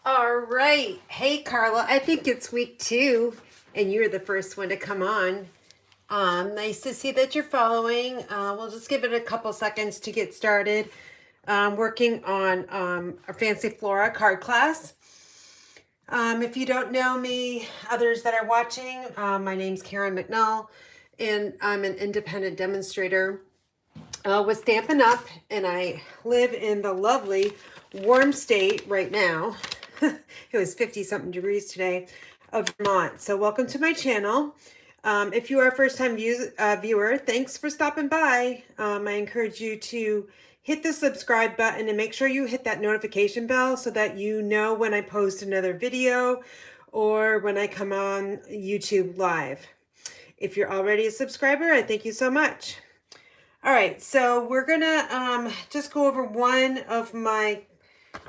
All right. Hey, Carla. I think it's week 2, and you're the first one to come on. Nice to see that you're following. We'll just give it a couple seconds to get started. Working on a Fancy Flora card class. If you don't know me, others that are watching, my name's Sharon McNall, and I'm an independent demonstrator with Stampin' Up, and I live in the lovely warm state right now. It was 50 something degrees today of Vermont. So welcome to my channel. If you are a first time viewer, thanks for stopping by. I encourage you to hit the subscribe button and make sure you hit that notification bell so that you know when I post another video or when I come on YouTube live. If you're already a subscriber, I thank you so much. All right, so we're gonna just go over one of my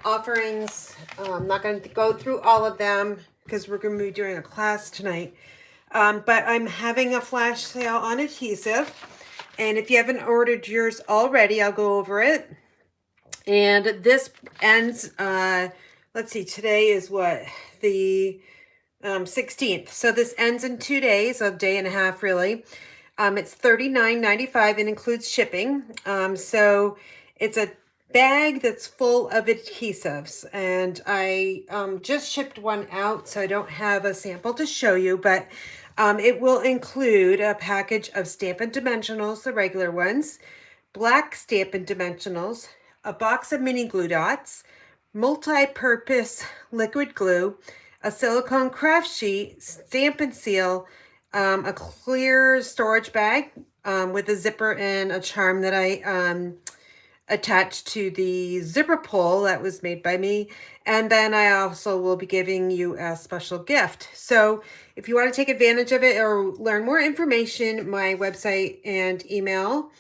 offerings. I'm not going to go through all of them because we're going to be doing a class tonight. But I'm having a flash sale on adhesive. And if you haven't ordered yours already, I'll go over it. And this ends, let's see, today is what? The 16th. So this ends in 2 days, a day and a half really. It's $39.95 and includes shipping. So it's a bag that's full of adhesives, and I just shipped one out, so I don't have a sample to show you, but it will include a package of Stampin' Dimensionals, the regular ones, black Stampin' Dimensionals, a box of mini glue dots, multi-purpose liquid glue, a silicone craft sheet, Stampin' Seal, a clear storage bag with a zipper and a charm that I attached to the zipper pull that was made by me. And then I also will be giving you a special gift. So if you want to take advantage of it or learn more information, my website and email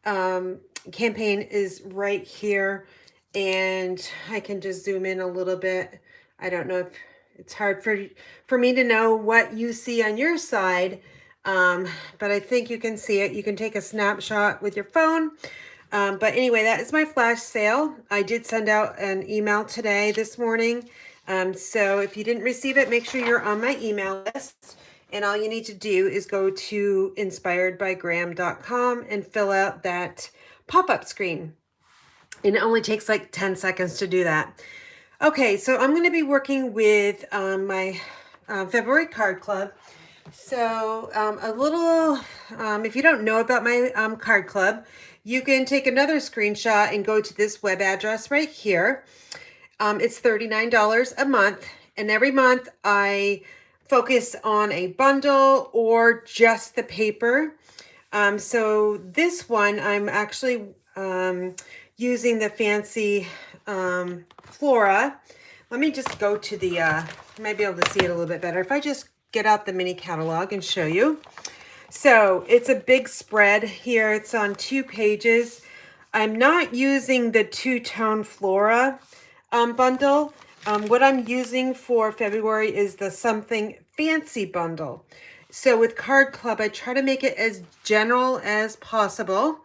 campaign is right here. And I can just zoom in a little bit. I don't know if it's hard for me to know what you see on your side, but I think you can see it. You can take a snapshot with your phone. But anyway, that is my flash sale. I did send out an email today, this morning. So if you didn't receive it, make sure you're on my email list. And all you need to do is go to inspiredbygraham.com and fill out that pop-up screen. And it only takes like 10 seconds to do that. Okay, so I'm going to be working with my February card club. So a little, if you don't know about my card club, you can take another screenshot and go to this web address right here. It's $39 a month, and every month I focus on a bundle or just the paper. So this one I'm actually using the fancy Flora. Let me just go to the, you might be able to see it a little bit better. If I just get out the mini catalog and show you. So it's a big spread here. It's on 2 pages. I'm not using the two-tone Flora bundle. What I'm using for February is the Something Fancy bundle. So with Card Club, I try to make it as general as possible.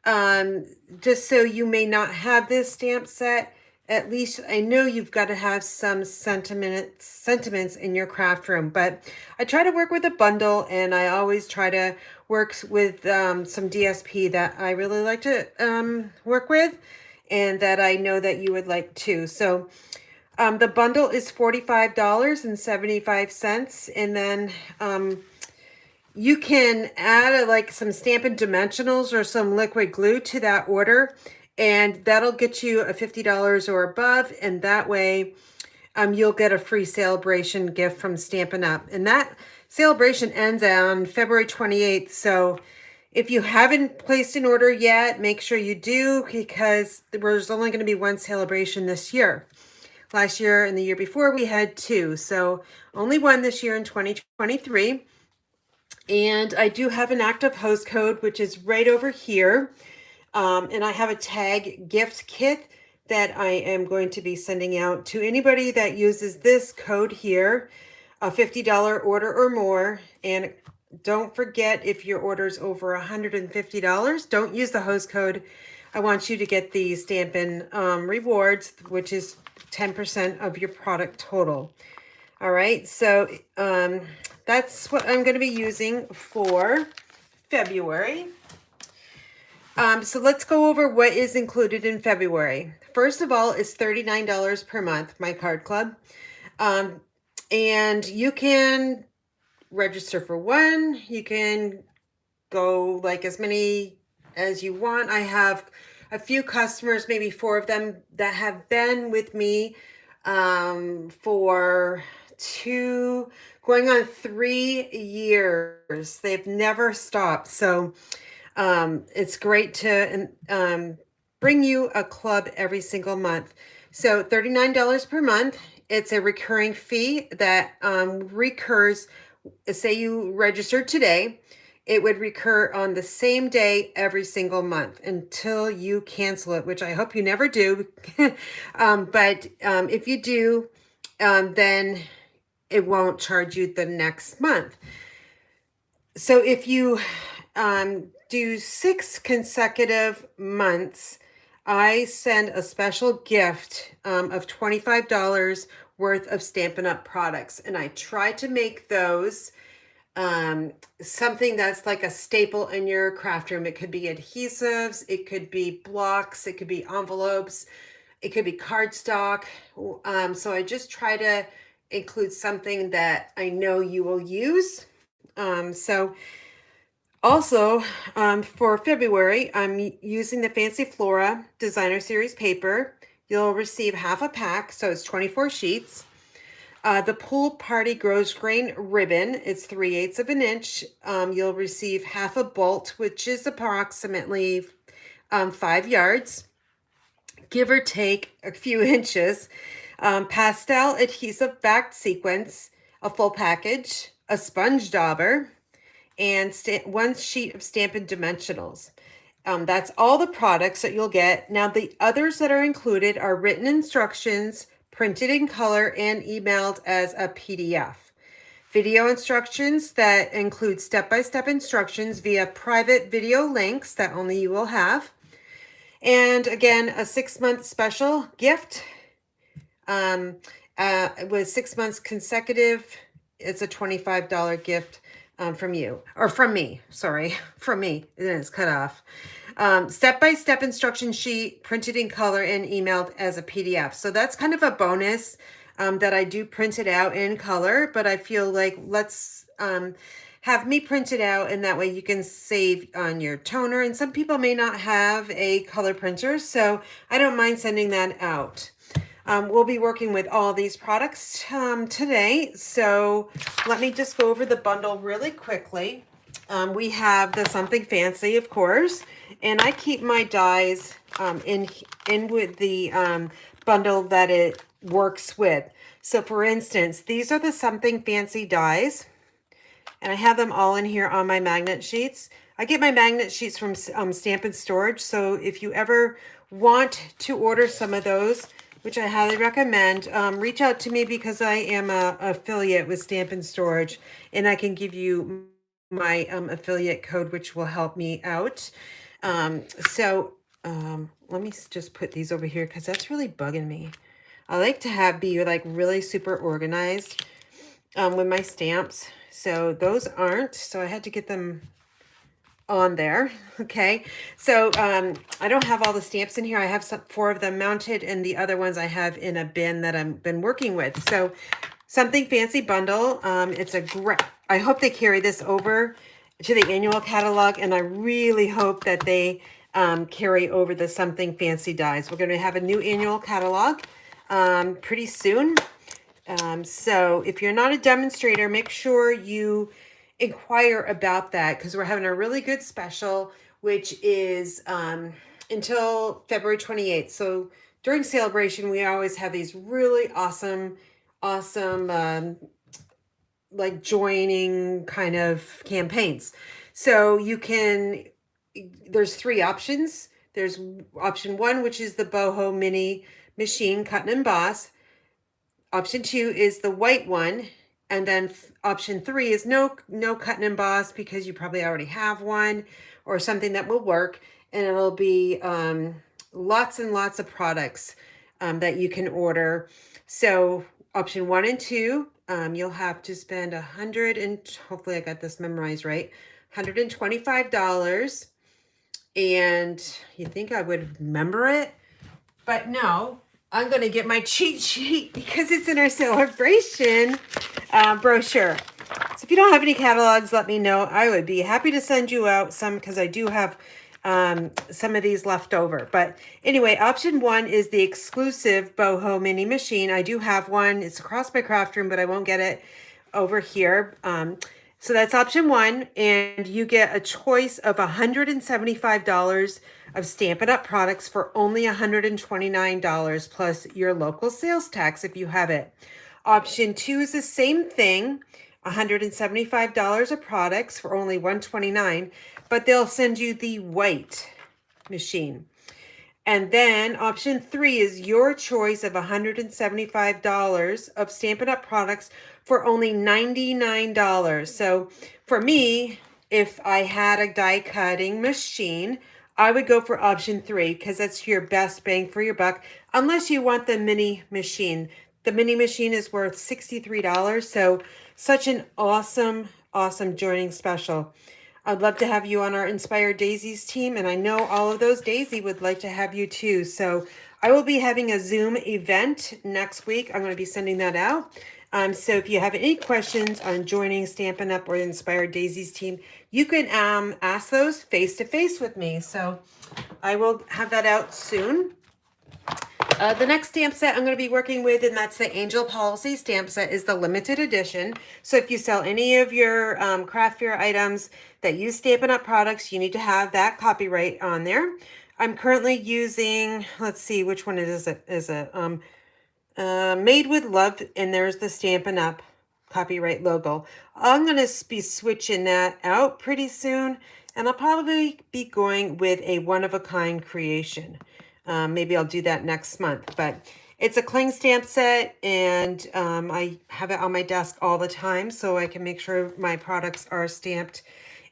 Just so you may not have this stamp set, at least I know you've got to have some sentiments in your craft room, but I try to work with a bundle, and I always try to work with some DSP that I really like to work with, and that I know that you would like too. So the bundle is $45.75, and then you can add like some Stampin' Dimensionals or some liquid glue to that order, and that'll get you a $50 or above, and that way you'll get a free celebration gift from Stampin' Up. And that celebration ends on February 28th, so if you haven't placed an order yet, make sure you do, because there's only going to be one celebration this year. Last year and the year before we had 2, so only one this year in 2023. And I do have an active host code, which is right over here. And I have a tag gift kit that I am going to be sending out to anybody that uses this code here, a $50 order or more. And don't forget, if your order is over $150, don't use the host code. I want you to get the Stampin' rewards, which is 10% of your product total. All right, so that's what I'm going to be using for February. So let's go over what is included in February. First of all, it's $39 per month, my card club. And you can register for one. You can go like as many as you want. I have a few customers, maybe 4 of them, that have been with me for going on 3 years. They've never stopped. So it's great to bring you a club every single month. So $39 per month. It's a recurring fee that recurs. Say you registered today, it would recur on the same day every single month until you cancel it, which I hope you never do. But if you do, then it won't charge you the next month. So if you do 6 consecutive months, I send a special gift of $25 worth of Stampin' Up! Products. And I try to make those something that's like a staple in your craft room. It could be adhesives, it could be blocks, it could be envelopes, it could be cardstock. So I just try to include something that I know you will use. So also, for February, I'm using the Fancy Flora Designer Series paper. You'll receive half a pack, so it's 24 sheets. The Pool Party Grows Grain ribbon, it's 3/8 of an inch. You'll receive half a bolt, which is approximately 5 yards, give or take a few inches. Pastel adhesive backed sequins, a full package, a sponge dauber, and 1 sheet of Stampin' Dimensionals. That's all the products that you'll get. Now, the others that are included are written instructions, printed in color, and emailed as a PDF. Video instructions that include step-by-step instructions via private video links that only you will have. And again, a 6-month special gift. With 6 months consecutive, it's a $25 gift from you, or from me, sorry, from me, and then it's cut off. Step-by-step instruction sheet, printed in color and emailed as a PDF. So that's kind of a bonus that I do print it out in color, but I feel like let's have me print it out, and that way you can save on your toner. And some people may not have a color printer, so I don't mind sending that out. We'll be working with all these products today. So let me just go over the bundle really quickly. We have the Something Fancy, of course, and I keep my dies in with the bundle that it works with. So for instance, these are the Something Fancy dies, and I have them all in here on my magnet sheets. I get my magnet sheets from Stampin' Storage, so if you ever want to order some of those, which I highly recommend, reach out to me, because I am a affiliate with Stampin' Storage, and I can give you my affiliate code, which will help me out. Let me just put these over here, because that's really bugging me. I like to be like really super organized with my stamps. So those aren't, so I had to get them on there. Okay, so I don't have all the stamps in here. I have 4 of them mounted, and the other ones I have in a bin that I've been working with. So Something Fancy bundle. It's a great, I hope they carry this over to the annual catalog, and I really hope that they carry over the Something Fancy dies. We're going to have a new annual catalog pretty soon. So if you're not a demonstrator, make sure you inquire about that, because we're having a really good special, which is until February 28th. So during celebration, we always have these really awesome like joining kind of campaigns. So you can, there's 3 options. There's option 1, which is the boho mini machine cut and emboss. Option 2 is the white one, And then option 3 is no cut and emboss, because you probably already have one or something that will work. And it'll be lots and lots of products that you can order. So option 1 and 2, you'll have to spend hopefully I got this memorized right, $125. And you think I would remember it, but no, I'm going to get my cheat sheet because it's in our celebration brochure. So if you don't have any catalogs, let me know. I would be happy to send you out some, because I do have some of these left over. But anyway, option 1 is the exclusive boho mini machine. I do have one. It's across my craft room, but I won't get it over here. So that's option 1, and you get a choice of $175 of Stampin' Up! Products for only $129 plus your local sales tax if you have it. Option 2 is the same thing, $175 of products for only $129, but they'll send you the white machine. And then option 3 is your choice of $175 of Stampin' Up! Products for only $99. So for me, if I had a die cutting machine, I would go for option 3, because that's your best bang for your buck, unless you want the mini machine. The mini machine is worth $63. So such an awesome, awesome joining special. I'd love to have you on our Inspired Daisies team, and I know all of those Daisy would like to have you too. So I will be having a Zoom event next week. I'm going to be sending that out. So if you have any questions on joining Stampin' Up! Or the Inspired Daisies team, you can ask those face-to-face with me. So I will have that out soon. The next stamp set I'm going to be working with, and that's the Angel Policy stamp set, is the limited edition. So if you sell any of your craft fair items that use Stampin' Up! Products, you need to have that copyright on there. I'm currently using, let's see, which one is it? Made with Love, and there's the Stampin' Up! Copyright logo. I'm going to be switching that out pretty soon, and I'll probably be going with a one-of-a-kind creation. Maybe I'll do that next month, but it's a cling stamp set, and I have it on my desk all the time so I can make sure my products are stamped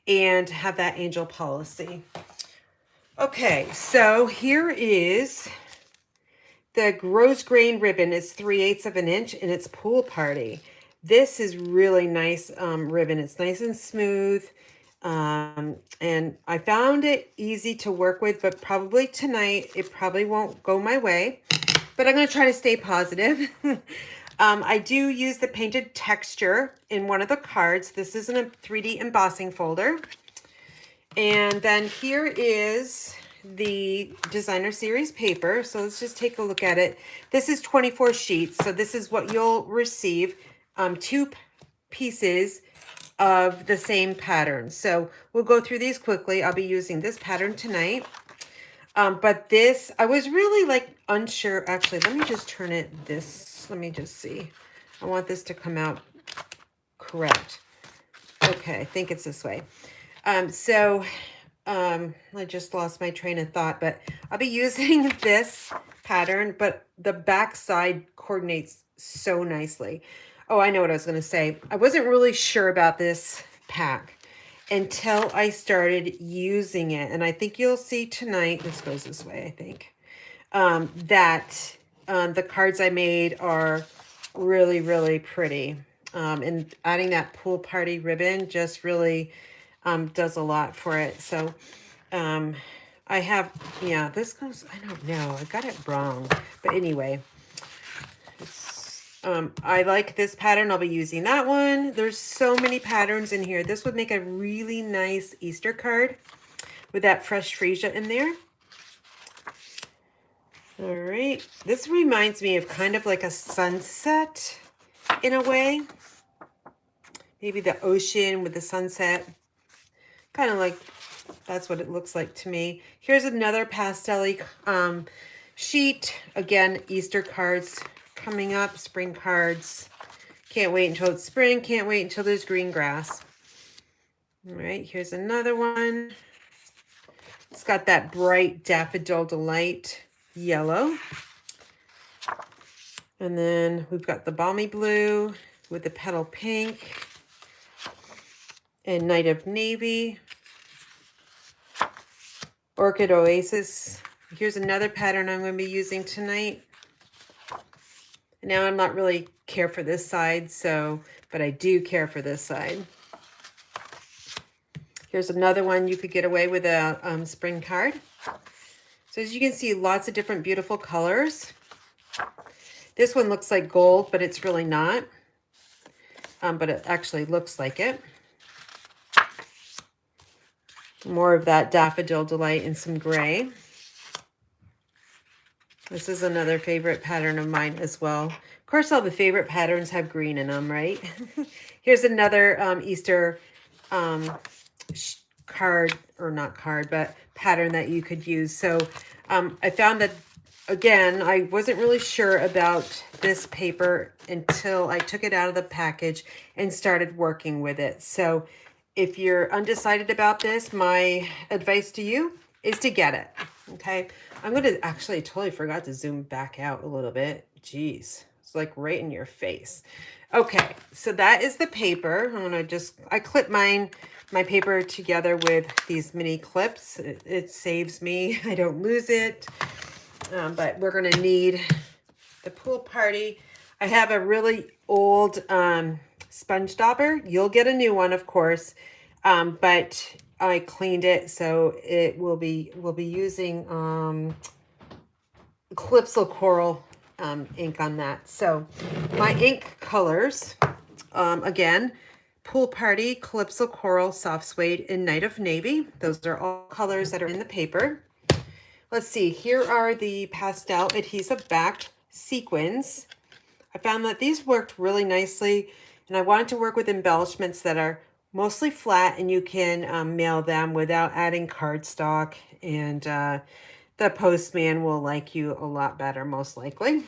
and have that Angel Policy. Okay, so here is the Rose Grain ribbon. It's 3/8 of an inch, and it's Pool Party. This is really nice ribbon. It's nice and smooth. And I found it easy to work with, but probably tonight it probably won't go my way, but I'm going to try to stay positive. I do use the painted texture in one of the cards. This is in a 3D embossing folder. And then here is the designer series paper. So let's just take a look at it. This is 24 sheets. So this is what you'll receive, 2 pieces of the same pattern. So we'll go through these quickly. I'll be using this pattern tonight. But this, I was really like unsure. Actually, let me just turn it this. Let me just see. I want this to come out correct. Okay, I think it's this way. I just lost my train of thought, but I'll be using this pattern, but the back side coordinates so nicely. Oh, I know what I was going to say. I wasn't really sure about this pack until I started using it. And I think you'll see tonight, this goes this way, I think, that the cards I made are really, really pretty. And adding that Pool Party ribbon just really does a lot for it. So I have, yeah, this goes, I don't know, I got it wrong. But anyway, I like this pattern. I'll be using that one. There's so many patterns in here. This would make a really nice Easter card with that fresh freesia in there. All right. This reminds me of kind of like a sunset in a way. Maybe the ocean with the sunset. Kind of like, that's what it looks like to me. Here's another pastel-y sheet. Again, Easter cards coming up, spring cards. Can't wait until it's spring. Can't wait until there's green grass. All right, here's another one. It's got that bright Daffodil Delight yellow. And then we've got the Balmy Blue. with the petal pink and Night of Navy, Orchid Oasis. Here's another pattern I'm going to be using tonight. Now I'm not really care for this side, but I do care for this side. Here's another one you could get away with a spring card. So as you can see, lots of different beautiful colors. This one looks like gold, but it's really not. But it actually looks like it. More of that Daffodil Delight and some gray. This is another favorite pattern of mine as well. Of course, all the favorite patterns have green in them, right? Here's another Easter card, or not card, but pattern that you could use. So I found that, again, I wasn't really sure about this paper until I took it out of the package and started working with it. So if you're undecided about this, my advice to you is to get it, okay? I'm going to actually totally forgot to zoom back out a little bit. Jeez, it's like right in your face. Okay, so that is the paper. I'm going to I clip my paper together with these mini clips. It saves me. I don't lose it. But we're going to need the pool party. I have a really old sponge dauber. You'll get a new one, of course, but I cleaned it, so we'll be using Calypso Coral ink on that. So my ink colors, again, Pool Party, Calypso Coral, Soft Suede, and Night of Navy. Those are all colors that are in the paper. Let's see, here are the pastel adhesive backed sequins. I found that these worked really nicely, and I wanted to work with embellishments that are mostly flat, and you can mail them without adding cardstock, and the postman will like you a lot better, most likely.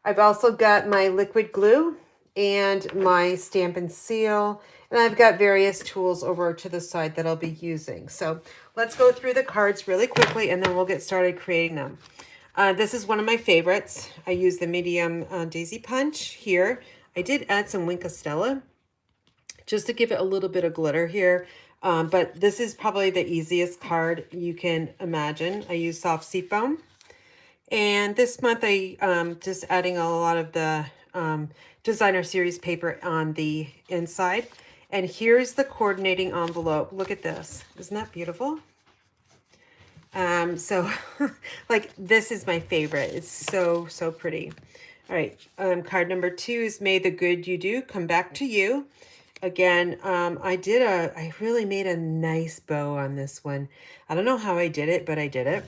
I've also got my liquid glue and my Stampin' seal, and I've got various tools over to the side that I'll be using. So let's go through the cards really quickly, and then we'll get started creating them. This is one of my favorites. I use the medium Daisy Punch here. I did add some Wink of Stella just to give it a little bit of glitter here. But this is probably the easiest card you can imagine. I use soft seafoam. And this month I just adding a lot of the designer series paper on the inside. And here's the coordinating envelope. Look at this. Isn't that beautiful? So like this is my favorite. It's so pretty. All right, card number 2 is May the Good You Do Come Back to You. Again, I really made a nice bow on this one. I don't know how I did it, but I did it.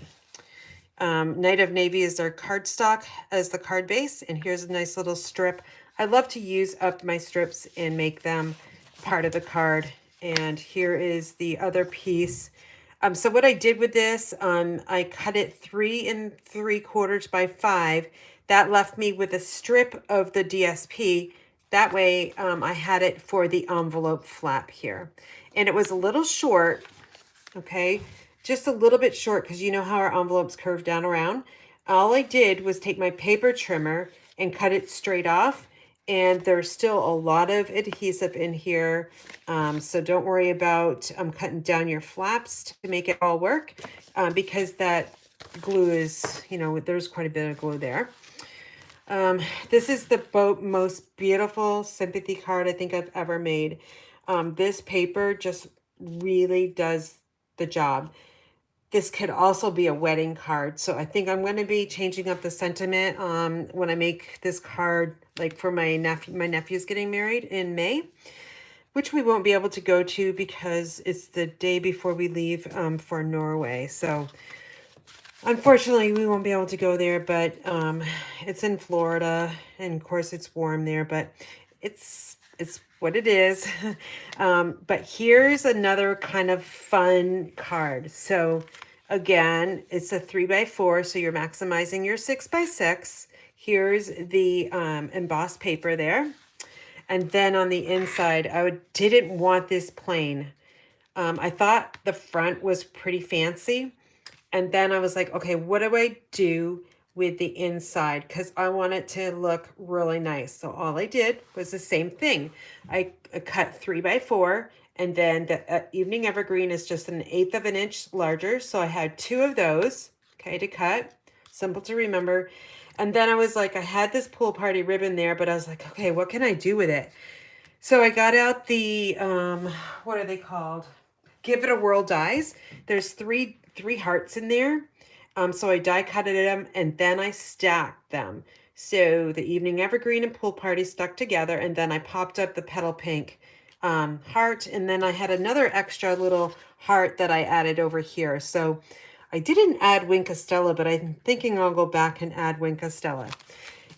Night of Navy is our cardstock as the card base, and here's a nice little strip. I love to use up my strips and make them part of the card. And here is the other piece. So what I did with this, I cut it 3 3/4 by 5. That left me with a strip of the DSP. That way I had it for the envelope flap here. And it was a little short, okay? Just a little bit short, because you know how our envelopes curve down around. All I did was take my paper trimmer and cut it straight off. And there's still a lot of adhesive in here. So don't worry about cutting down your flaps to make it all work, because that glue is, there's quite a bit of glue there. This is the most beautiful sympathy card I think I've ever made. This paper just really does the job. This could also be a wedding card. So I think I'm going to be changing up the sentiment when I make this card, like for my nephew. My nephew's getting married in May, which we won't be able to go to because it's the day before we leave for Norway. So unfortunately, we won't be able to go there, but it's in Florida, and of course it's warm there, but it's what it is. But here's another kind of fun card. So again, it's a 3x4, so you're maximizing your 6x6. Here's the embossed paper there. And then on the inside, didn't want this plain. I thought the front was pretty fancy. And then I was like, okay, what do I do with the inside because I want it to look really nice. So all I did was the same thing. I cut 3x4, and then the evening evergreen is just 1/8 of an inch larger. So I had 2 of those, okay, to cut. Simple to remember. And then I was like, I had this pool party ribbon there, but I was like, okay, what can I do with it? So I got out the, what are they called? Give It a Whirl dies. There's three hearts in there. So I die cutted them and then I stacked them. So the evening evergreen and pool party stuck together, and then I popped up the petal pink heart, and then I had another extra little heart that I added over here. So I didn't add Wink Stella, but I'm thinking I'll go back and add Wink Stella.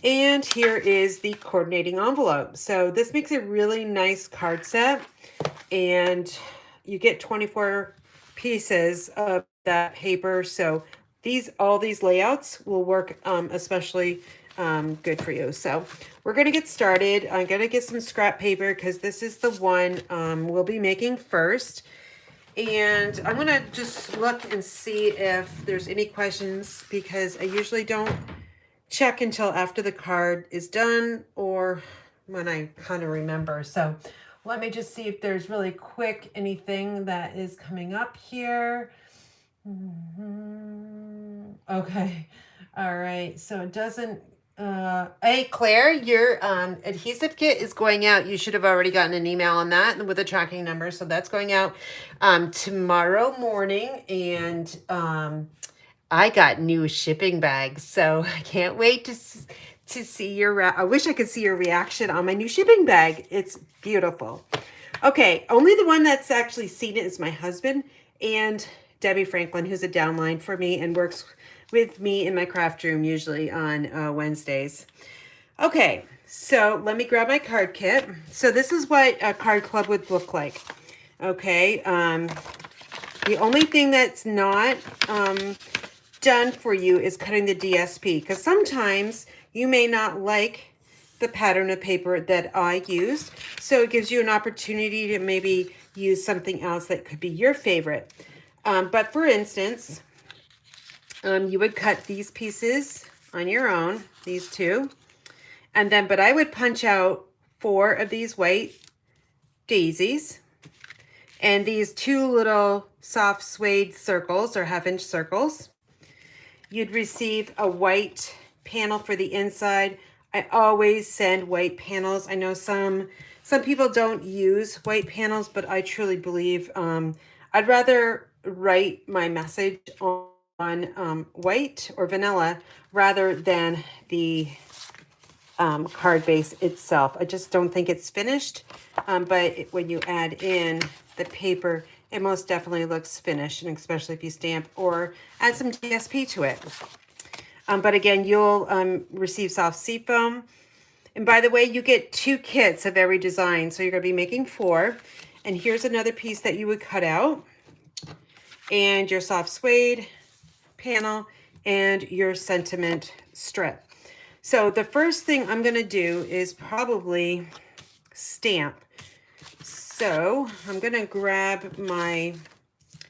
And here is the coordinating envelope. So this makes a really nice card set, and you get 24 pieces of that paper. So all these layouts will work especially good for you. So we're going to get started. I'm going to get some scrap paper because this is the one we'll be making first. And I'm going to just look and see if there's any questions, because I usually don't check until after the card is done or when I kind of remember. So let me just see if there's really quick anything that is coming up here. Okay. All right. So it doesn't, hey Claire, your adhesive kit is going out. You should have already gotten an email on that with a tracking number. So that's going out tomorrow morning. And I got new shipping bags, so I can't wait to see your, I wish I could see your reaction on my new shipping bag. It's beautiful. Okay, only the one that's actually seen it is my husband and Debbie Franklin, who's a downline for me and works with me in my craft room usually on Wednesdays. Okay, so let me grab my card kit. So this is what a card club would look like. Okay, the only thing that's not done for you is cutting the DSP, because sometimes you may not like the pattern of paper that I used, so it gives you an opportunity to maybe use something else that could be your favorite. But for instance, you would cut these pieces on your own, these two, and then, but I would punch out 4 of these white daisies and these 2 little soft suede circles or 1/2 inch circles. You'd receive a white panel for the inside. I always send white panels. I know some people don't use white panels, but I truly believe I'd rather write my message on white or vanilla rather than the card base itself. I just don't think it's finished, but when you add in the paper, it most definitely looks finished, and especially if you stamp or add some DSP to it. But again, you'll receive soft seafoam. And by the way, you get 2 kits of every design, so you're going to be making 4. And here's another piece that you would cut out, and your soft suede panel, and your sentiment strip. So the first thing I'm going to do is probably stamp. So I'm going to grab my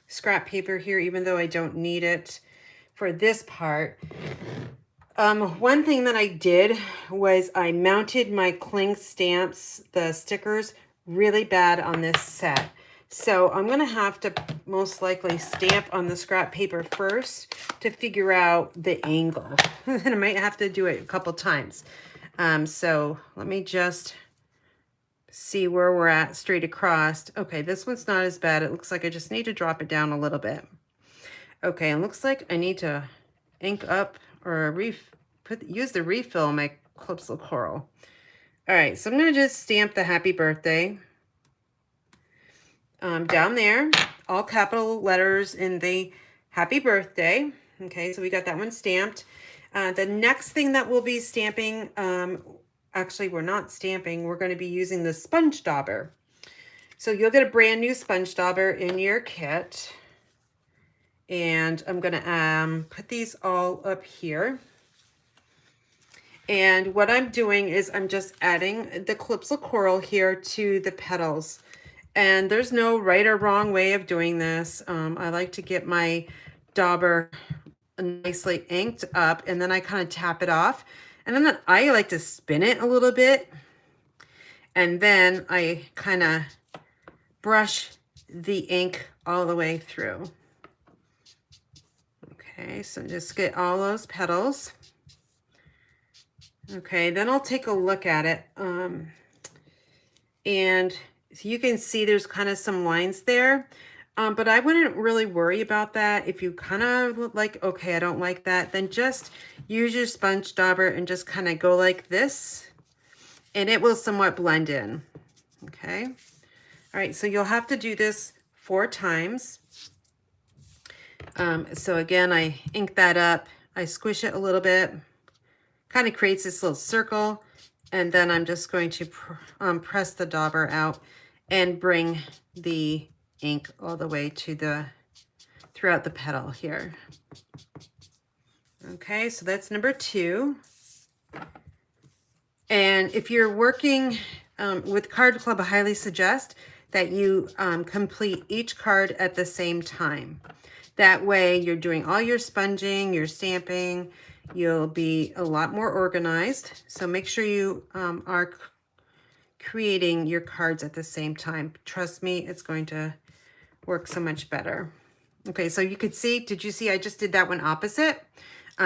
scrap paper here, even though I don't need it for this part. One thing that I did was I mounted my cling stamps, the stickers, really bad on this set. So I'm going to have to most likely stamp on the scrap paper first to figure out the angle. And I might have to do it a couple times. So let me just see where we're at straight across. Okay, this one's not as bad. It looks like I just need to drop it down a little bit. Okay, it looks like I need to ink up or use the refill on my Calypso Coral. All right, so I'm going to just stamp the happy birthday down there, all capital letters in the happy birthday. Okay, so we got that one stamped. The next thing that we'll be stamping, actually we're not stamping, we're going to be using the sponge dauber. So you'll get a brand new sponge dauber in your kit. And I'm going to put these all up here. And what I'm doing is I'm just adding the Calypso Coral here to the petals. And there's no right or wrong way of doing this. I like to get my dauber nicely inked up, and then I kind of tap it off. And then I like to spin it a little bit, and then I kind of brush the ink all the way through. Okay, so just get all those petals. Okay, then I'll take a look at it. And so you can see there's kind of some lines there. But I wouldn't really worry about that. If you kind of like, okay, I don't like that, then just use your sponge dauber and just kind of go like this, and it will somewhat blend in. Okay. All right, so you'll have to do this 4 times. So again, I ink that up, I squish it a little bit, kind of creates this little circle, and then I'm just going to press the dauber out and bring the ink all the way to throughout the petal here. Okay, so that's number 2. And if you're working with Card Club, I highly suggest that you complete each card at the same time. That way you're doing all your sponging, your stamping, you'll be a lot more organized. So make sure you are creating your cards at the same time. Trust me, it's going to work so much better. Okay, so you could see, did you see I just did that one opposite?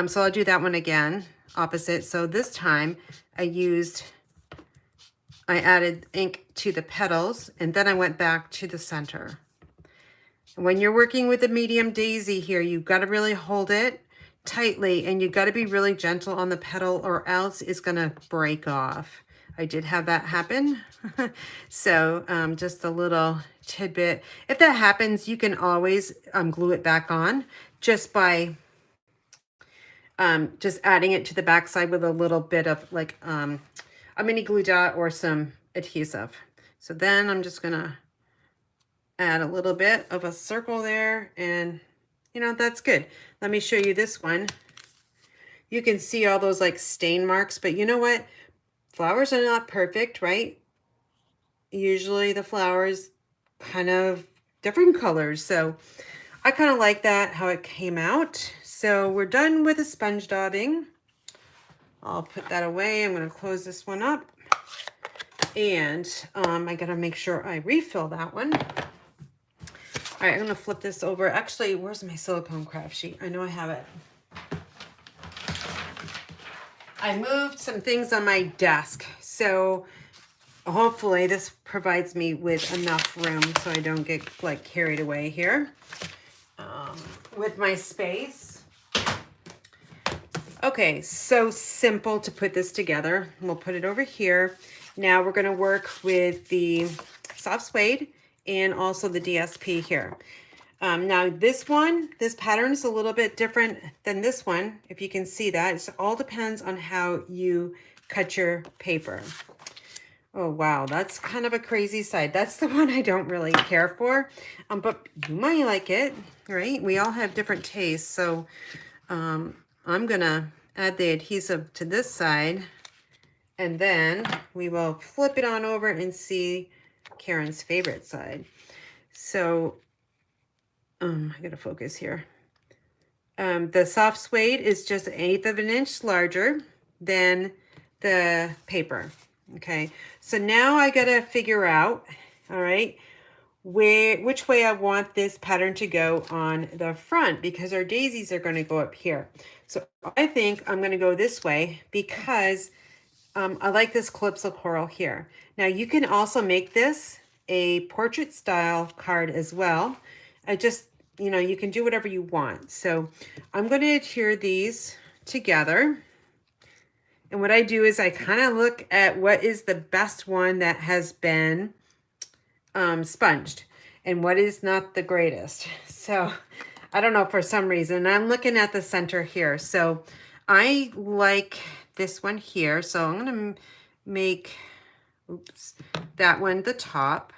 So I'll do that one again, opposite. So this time I added ink to the petals, and then I went back to the center. When you're working with a medium daisy here, you've got to really hold it tightly, and you've got to be really gentle on the petal, or else it's going to break off. I did have that happen. So just a little tidbit. If that happens, you can always glue it back on just by just adding it to the back side with a little bit of like a mini glue dot or some adhesive. So then I'm just gonna add a little bit of a circle there, and you know, that's good. Let me show you this one. You can see all those like stain marks, but you know what? Flowers are not perfect, right? Usually the flowers kind of different colors. So I kind of like that, how it came out. So we're done with the sponge daubing. I'll put that away. I'm going to close this one up. And I got to make sure I refill that one. All right, I'm going to flip this over. Actually, where's my silicone craft sheet? I know I have it. I moved some things on my desk. So hopefully this provides me with enough room so I don't get like carried away here with my space. Okay, so simple to put this together. We'll put it over here. Now we're going to work with the soft suede and also the DSP here. Now this pattern is a little bit different than this one. If you can see that, it all depends on how you cut your paper. Oh, wow, that's kind of a crazy side. That's the one I don't really care for, but you might like it, right? We all have different tastes. So I'm gonna add the adhesive to this side, and then we will flip it on over and see Karen's favorite side. So I gotta focus here. The soft suede is just 1/8 of an inch larger than the paper. Okay, so now I gotta figure out, all right, which way I want this pattern to go on the front, because our daisies are going to go up here. So I think I'm going to go this way because I like this calypso coral here. Now you can also make this a portrait style card as well. I just, you know, you can do whatever you want. So I'm going to adhere these together. And what I do is I kind of look at what is the best one that has been sponged and what is not the greatest. So I don't know, for some reason I'm looking at the center here. So I like this one here. So I'm going to make, that one the top.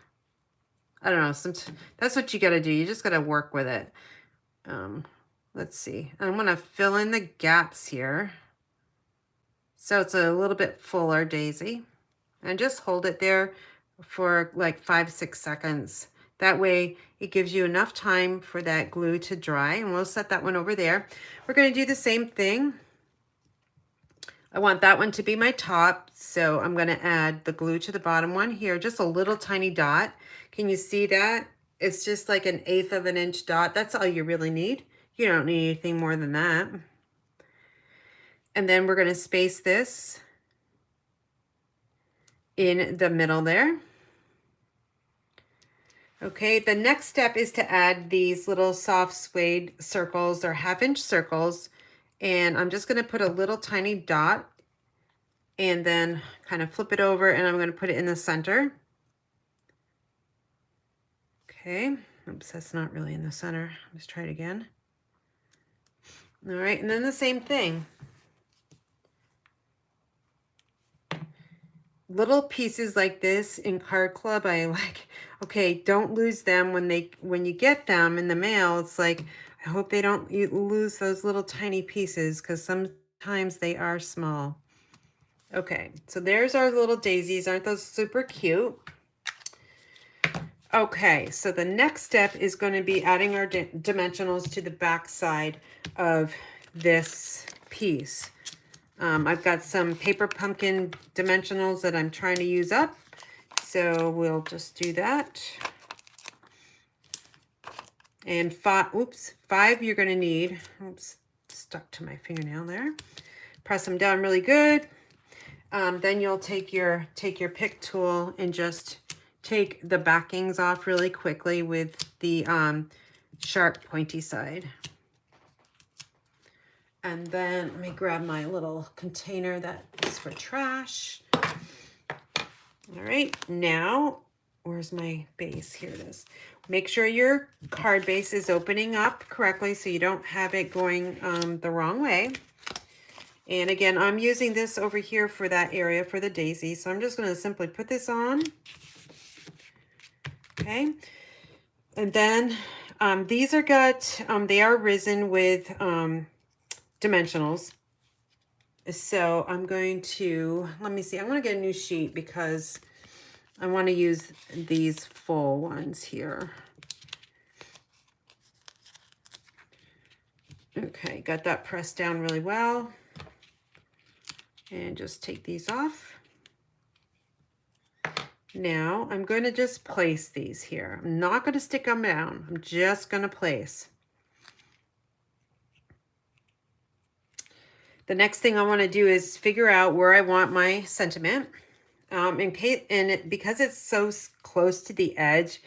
I don't know. That's what you got to do. You just got to work with it. Let's see. I'm going to fill in the gaps here. So it's a little bit fuller daisy, and just hold it there for like 5-6 seconds. That way it gives you enough time for that glue to dry, and we'll set that one over there. We're going to do the same thing. I want that one to be my top, so I'm going to add the glue to the bottom one here, just a little tiny dot. Can you see that? It's just like 1/8 of an inch dot. That's all you really need. You don't need anything more than that. And then we're going to space this in the middle there. Okay, the next step is to add these little soft suede circles or 1/2 inch circles. And I'm just going to put a little tiny dot and then kind of flip it over, and I'm going to put it in the center. Okay, oops, that's not really in the center. Let's try it again. All right, and then the same thing. Little pieces like this in Card Club, I like, okay, don't lose them when you get them in the mail. It's like, I hope they don't lose those little tiny pieces, because sometimes they are small. Okay, so there's our little daisies. Aren't those super cute? Okay, so the next step is going to be adding our dimensionals to the back side of this piece. I've got some paper pumpkin dimensionals that I'm trying to use up, so we'll just do that. And 5 you're going to need. Oops, stuck to my fingernail there. Press them down really good. Then you'll take your pick tool and just take the backings off really quickly with the sharp pointy side. And then let me grab my little container that is for trash. All right, now, where's my base? Here it is. Make sure your card base is opening up correctly so you don't have it going the wrong way. And again, I'm using this over here for that area for the daisy. So I'm just going to simply put this on. Okay. And then these are they are risen with dimensionals. So I'm going to, let me see, I'm going to get a new sheet because I want to use these full ones here. Okay, got that pressed down really well. And just take these off. Now I'm going to just place these here. I'm not going to stick them down. I'm just going to place. The next thing I want to do is figure out where I want my sentiment. Because it's so close to the edge,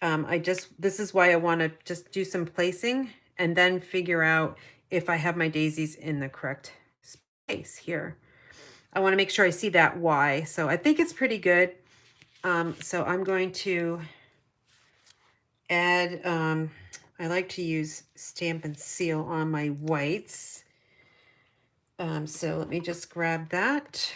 this is why I want to just do some placing and then figure out if I have my daisies in the correct space here. I want to make sure I see that Y. So I think it's pretty good. So I'm going to add, I like to use Stampin' Seal on my whites. So let me just grab that.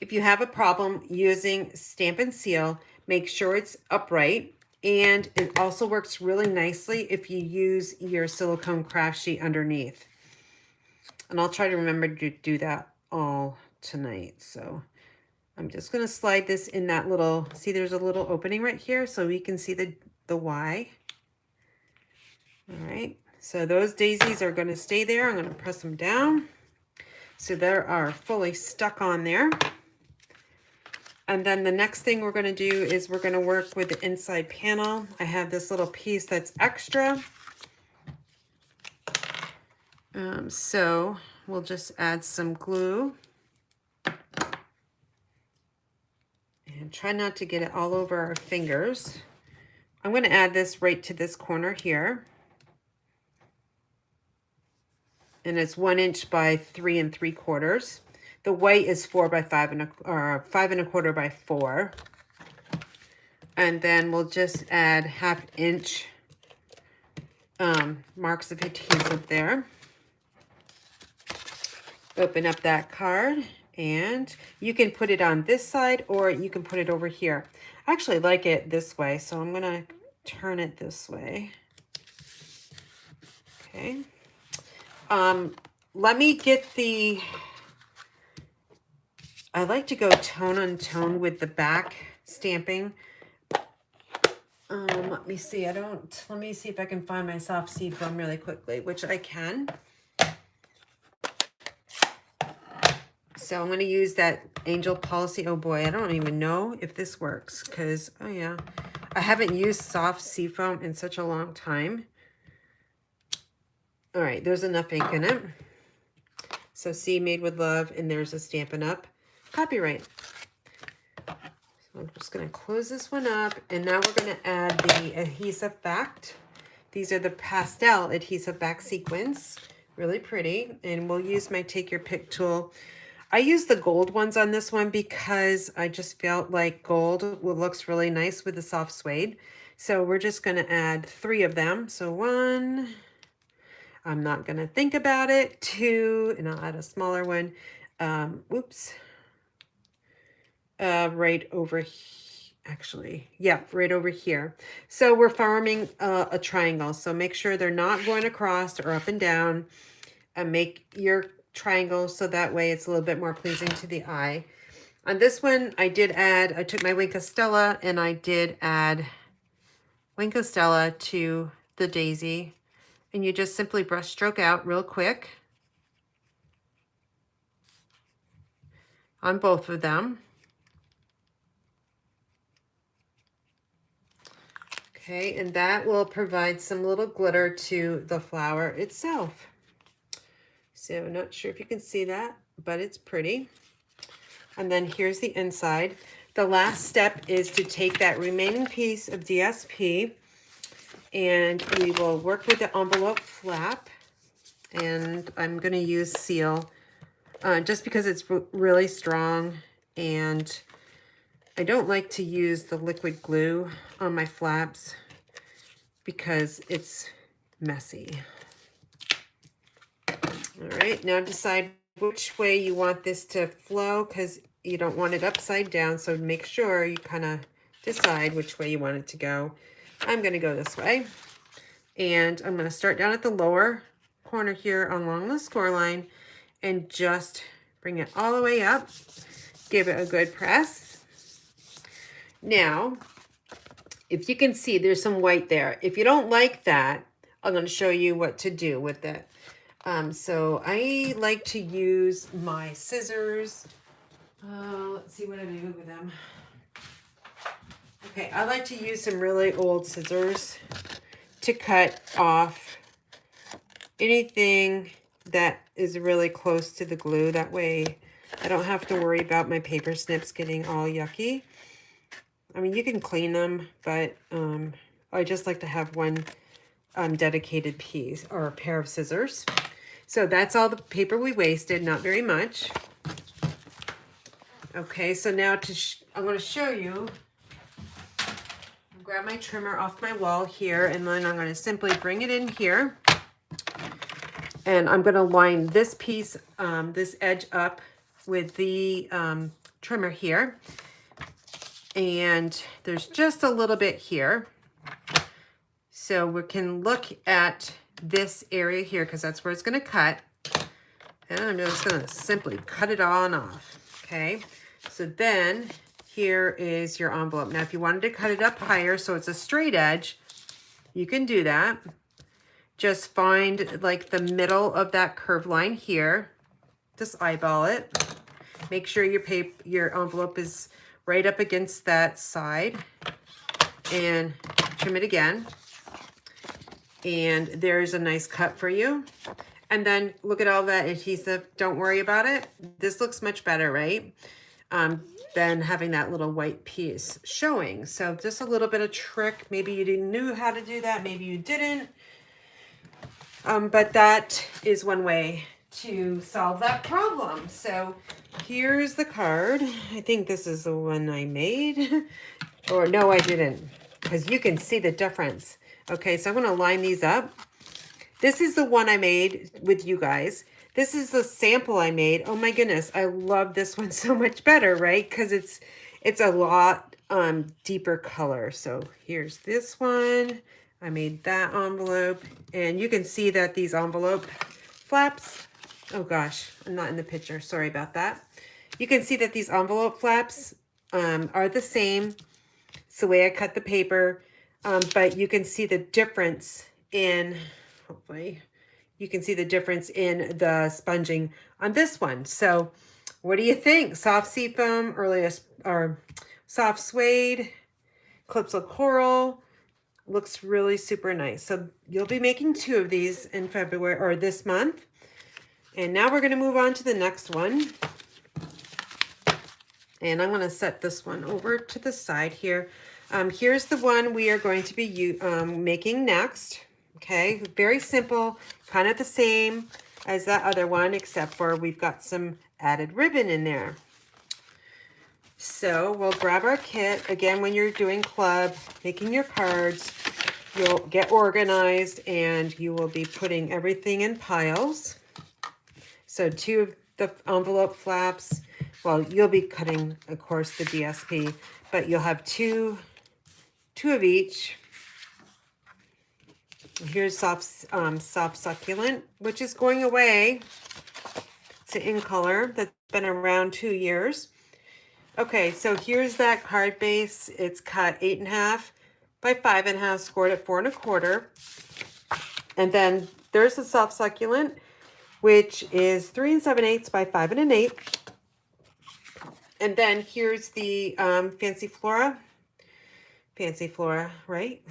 If you have a problem using Stampin' Seal, make sure it's upright. And it also works really nicely if you use your silicone craft sheet underneath. And I'll try to remember to do that all tonight. So I'm just going to slide this in that little, see there's a little opening right here so we can see the Y. All right, so those daisies are going to stay there. I'm going to press them down so they are fully stuck on there. And then the next thing we're going to do is we're going to work with the inside panel. I have this little piece that's extra. So we'll just add some glue. And try not to get it all over our fingers. I'm going to add this right to this corner here. And it's 1 inch by 3 3/4. The white is 4 by 5 5 1/4 by 4. And then we'll just add 1/2 inch marks of adhesive there. Open up that card, and you can put it on this side or you can put it over here. I actually like it this way, so I'm going to turn it this way. Okay. Let me get I like to go tone on tone with the back stamping. Let me see. Let me see if I can find my soft seed foam really quickly, which I can. So I'm going to use that Angel Policy. Oh boy, I don't even know if this works because, oh yeah, I haven't used soft seafoam in such a long time. All right, there's enough ink in it. So see, made with love, and there's a Stampin' Up! Copyright. So I'm just going to close this one up, and now we're going to add the adhesive backed. These are the pastel adhesive back sequins. Really pretty, and we'll use my Take Your Pick tool. I use the gold ones on this one because I just felt like gold looks really nice with the soft suede. So we're just going to add 3 of them. So 1, I'm not going to think about it, 2, and I'll add a smaller one. Oops. Right over here. Actually, yeah, right over here. So we're forming a triangle. So make sure they're not going across or up and down. And make your triangle so that way it's a little bit more pleasing to the eye. On this one, I took my Wink of Stella and I did add Wink of Stella to the daisy. And you just simply brush stroke out real quick on both of them. Okay, and that will provide some little glitter to the flower itself. So I'm not sure if you can see that, but it's pretty. And then here's the inside. The last step is to take that remaining piece of DSP and we will work with the envelope flap. And I'm going to use Seal just because it's really strong, and I don't like to use the liquid glue on my flaps because it's messy. All right, now decide which way you want this to flow because you don't want it upside down. So make sure you kind of decide which way you want it to go. I'm going to go this way. And I'm going to start down at the lower corner here along the score line and just bring it all the way up. Give it a good press. Now, if you can see, there's some white there. If you don't like that, I'm going to show you what to do with it. So I like to use my scissors. Let's see what I do with them. Okay, I like to use some really old scissors to cut off anything that is really close to the glue. That way I don't have to worry about my paper snips getting all yucky. I mean, you can clean them, but I just like to have one dedicated piece or a pair of scissors. So that's all the paper we wasted, not very much. Okay, so now I'm going to show you. I'll grab my trimmer off my wall here, and then I'm going to simply bring it in here. And I'm going to line this piece, this edge up with the trimmer here. And there's just a little bit here. So we can look at this area here because that's where it's going to cut. And I'm just going to simply cut it on off. Okay. So then here is your envelope. Now, if you wanted to cut it up higher so it's a straight edge, you can do that. Just find like the middle of that curved line here. Just eyeball it. Make sure your envelope is right up against that side. And trim it again. And there's a nice cut for you. And then look at all that adhesive. Don't worry about it. This looks much better, right? Than having that little white piece showing. So just a little bit of trick. Maybe you didn't know how to do that. Maybe you didn't. But that is one way to solve that problem. So here's the card. I think this is the one I made. Or no, I didn't. Because you can see the difference. Okay, so I'm going to line these up. This is the one I made with you guys. This is the sample I made. Oh my goodness, I love this one so much better, right? Because it's a lot deeper color. So here's this one. I made that envelope. And you can see that these envelope flaps, oh gosh, I'm not in the picture. Sorry about that. You can see that these envelope flaps are the same. It's the way I cut the paper. but you can see the difference in, hopefully, you can see the difference in the sponging on this one. So what do you think? Soft seafoam, or soft suede, Calypso coral, looks really super nice. So you'll be making 2 of these in February or this month. And now we're going to move on to the next one. And I'm going to set this one over to the side here. Here's the one we are going to be making next. Okay, very simple, kind of the same as that other one, except for we've got some added ribbon in there. So we'll grab our kit. Again, when you're doing club, making your cards, you'll get organized and you will be putting everything in piles. So 2 of the envelope flaps, well, you'll be cutting, of course, the DSP, but you'll have two of each. Here's soft succulent, which is going away. It's an in color that's been around 2 years. Okay, so here's that card base. It's cut 8.5 by 5.5, scored at 4 1/4. And then there's the soft succulent, which is 3 7/8 by 5 1/8. And then here's the Fancy Flora, right?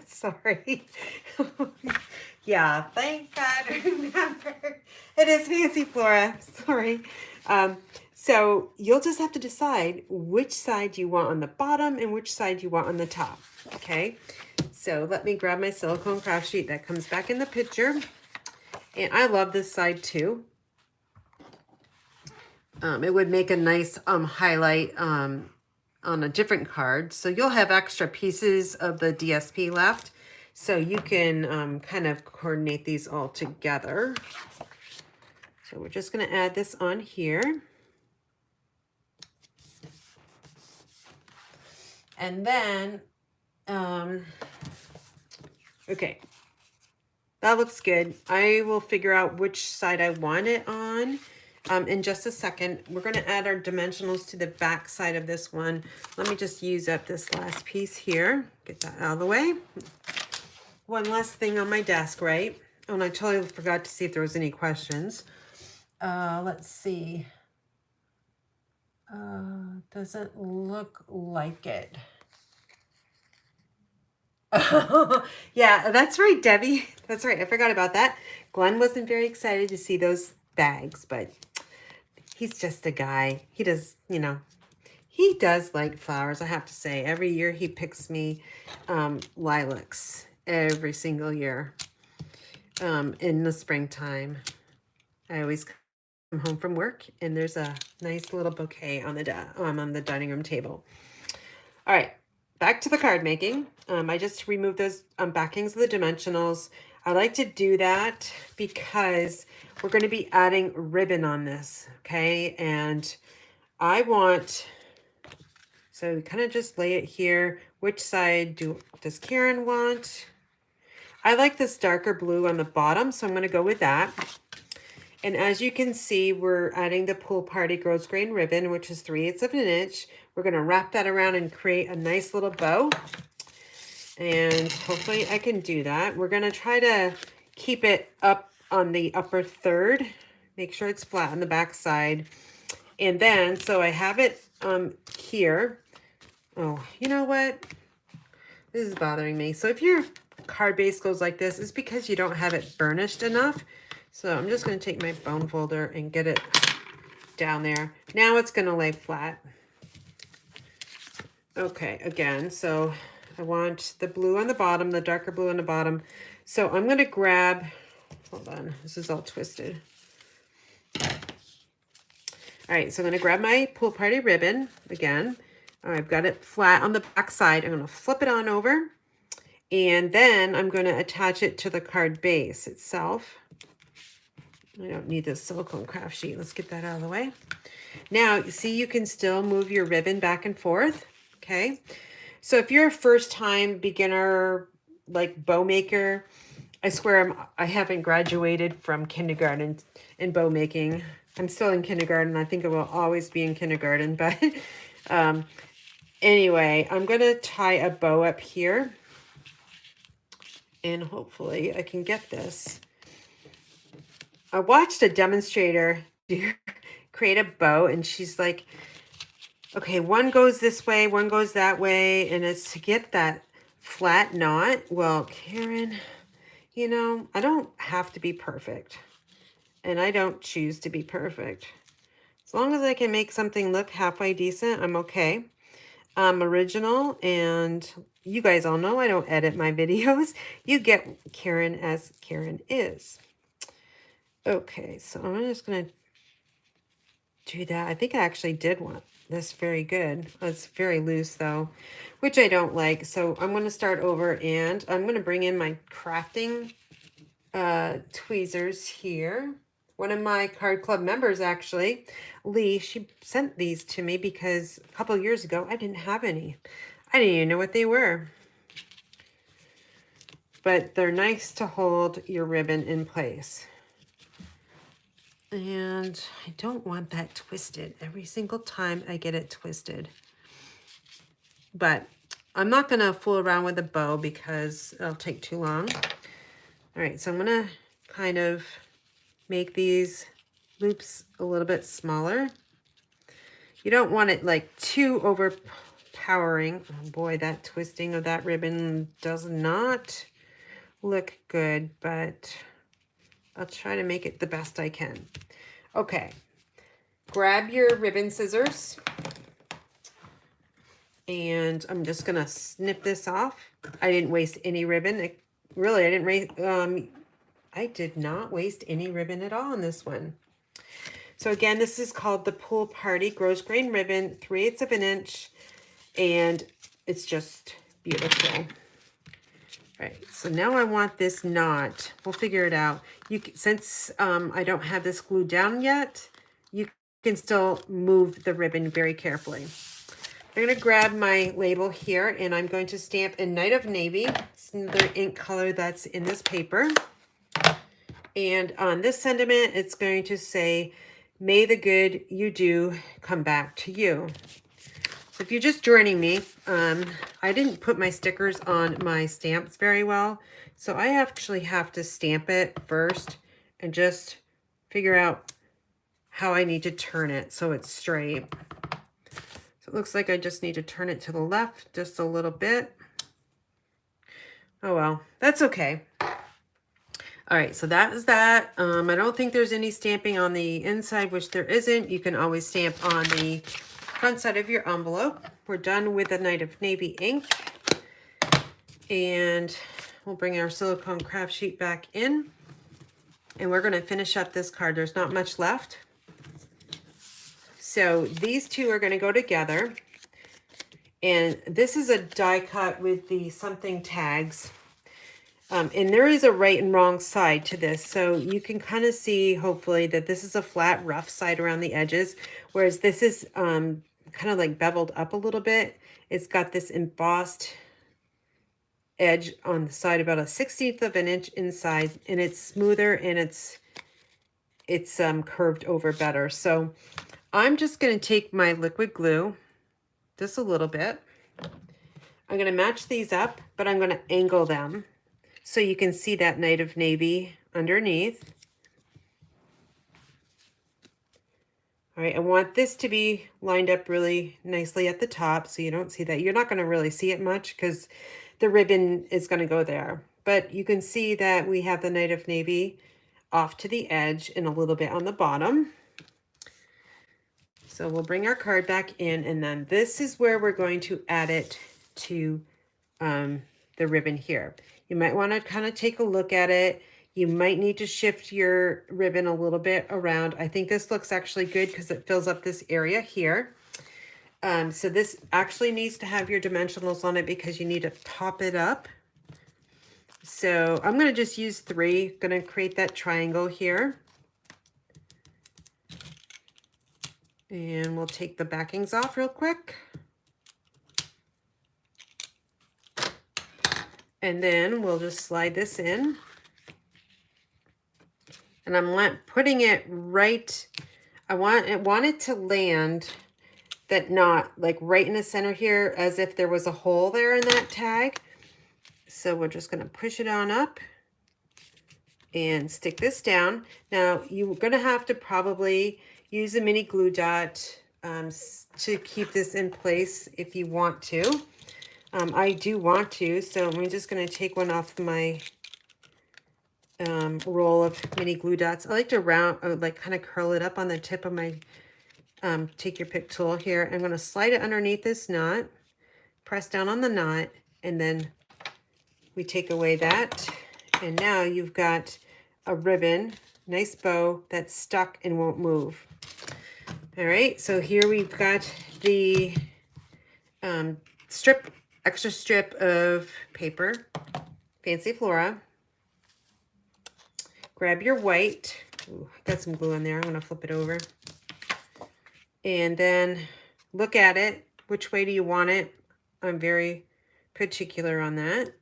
Sorry. Yeah, thank God I remember. It is Fancy Flora, sorry. So you'll just have to decide which side you want on the bottom and which side you want on the top, okay? So let me grab my silicone craft sheet that comes back in the picture. And I love this side too. It would make a nice highlight on a different card. So you'll have extra pieces of the DSP left. So you can kind of coordinate these all together. So we're just going to add this on here. And then, okay, that looks good. I will figure out which side I want it on in just a second. We're going to add our dimensionals to the back side of this one. Let me just use up this last piece here. Get that out of the way. One last thing on my desk, right? Oh, and I totally forgot to see if there was any questions. Let's see. Doesn't look like it. Yeah, that's right, Debbie. That's right. I forgot about that. Glenn wasn't very excited to see those bags, but he's just a guy. He does, you know, he does like flowers, I have to say. Every year he picks me lilacs every single year in the springtime. I always come home from work and there's a nice little bouquet on the dining room table. All right, back to the card making. I just removed those backings of the dimensionals. I like to do that because we're going to be adding ribbon on this, okay? And I want, so kind of just lay it here. Which side does Karen want? I like this darker blue on the bottom, so I'm going to go with that. And as you can see, we're adding the Pool Party Grows Grain ribbon, which is 3/8 of an inch. We're going to wrap that around and create a nice little bow. And hopefully I can do that. We're going to try to keep it up on the upper third. Make sure it's flat on the back side. And then, so I have it here. Oh, you know what? This is bothering me. So if your card base goes like this, it's because you don't have it burnished enough. So I'm just going to take my bone folder and get it down there. Now it's going to lay flat. Okay, again, so I want the blue on the bottom, the darker blue on the bottom. So I'm going to grab, hold on, this is all twisted. All right, so I'm going to grab my Pool Party ribbon again. I've got it flat on the back side. I'm going to flip it on over. And then I'm going to attach it to the card base itself. I don't need this silicone craft sheet. Let's get that out of the way. Now, you see, you can still move your ribbon back and forth, okay? So if you're a first-time beginner, like bow maker, I swear I haven't graduated from kindergarten in bow making. I'm still in kindergarten. I think I will always be in kindergarten, but Anyway, I'm going to tie a bow up here. And hopefully I can get this. I watched a demonstrator create a bow, and she's like, okay, one goes this way, one goes that way, and it's to get that flat knot. Well, Karen, you know, I don't have to be perfect, and I don't choose to be perfect. As long as I can make something look halfway decent, I'm okay. I'm original, and you guys all know I don't edit my videos. You get Karen as Karen is. Okay, so I'm just going to do that. I think I actually did want this very good. It's very loose though, which I don't like. So I'm going to start over, and I'm going to bring in my crafting tweezers here. One of my card club members, actually, Lee, she sent these to me because a couple years ago I didn't have any. I didn't even know what they were. But they're nice to hold your ribbon in place. And I don't want that twisted. Every single time I get it twisted. But I'm not going to fool around with the bow because it'll take too long. All right, so I'm going to kind of make these loops a little bit smaller. You don't want it like too overpowering. Oh boy, that twisting of that ribbon does not look good, but I'll try to make it the best I can. Okay, grab your ribbon scissors, and I'm just gonna snip this off. I didn't waste any ribbon. I did not waste any ribbon at all on this one. So again, this is called the Pool Party Gross Grain Ribbon, 3/8 of an inch, and it's just beautiful. All right, so now I want this knot. We'll figure it out. Since I don't have this glued down yet, you can still move the ribbon very carefully. I'm going to grab my label here, and I'm going to stamp in Night of Navy. It's another ink color that's in this paper. And on this sentiment, it's going to say, may the good you do come back to you. So if you're just joining me, I didn't put my stickers on my stamps very well. So I actually have to stamp it first and just figure out how I need to turn it so it's straight. So it looks like I just need to turn it to the left just a little bit. Oh well, that's okay. All right, so that is that. I don't think there's any stamping on the inside, which there isn't. You can always stamp on the front side of your envelope. We're done with the Night of Navy ink. And we'll bring our silicone craft sheet back in. And we're going to finish up this card. There's not much left. So these two are going to go together. And this is a die cut with the something tags. And there is a right and wrong side to this. So you can kind of see, hopefully, that this is a flat, rough side around the edges. Whereas this is kind of like beveled up a little bit. It's got this embossed edge on the side, about a 1/16 of an inch inside. And it's smoother, and it's curved over better. So I'm just going to take my liquid glue, just a little bit. I'm going to match these up, but I'm going to angle them so you can see that Night of Navy underneath. All right, I want this to be lined up really nicely at the top so you don't see that. You're not going to really see it much because the ribbon is going to go there. But you can see that we have the Night of Navy off to the edge and a little bit on the bottom. So we'll bring our card back in, and then this is where we're going to add it to the ribbon here. You might want to kind of take a look at it. You might need to shift your ribbon a little bit around. I think this looks actually good because it fills up this area here. So this actually needs to have your dimensionals on it because you need to pop it up. So I'm going to just use 3. Going to create that triangle here. And we'll take the backings off real quick. And then we'll just slide this in. And I'm putting it right, I want it to land that knot like right in the center here, as if there was a hole there in that tag. So we're just going to push it on up and stick this down. Now you're going to have to probably use a mini glue dot to keep this in place if you want to. I do want to, so I'm just going to take one off my roll of mini glue dots. I like to like kind of curl it up on the tip of my take your pick tool here. I'm going to slide it underneath this knot, press down on the knot, and then we take away that. And now you've got a ribbon, nice bow that's stuck and won't move. All right, so here we've got the extra strip of paper, Fancy Flora. Grab your white. Ooh, got some glue in there. I'm going to flip it over. And then look at it. Which way do you want it? I'm very particular on that.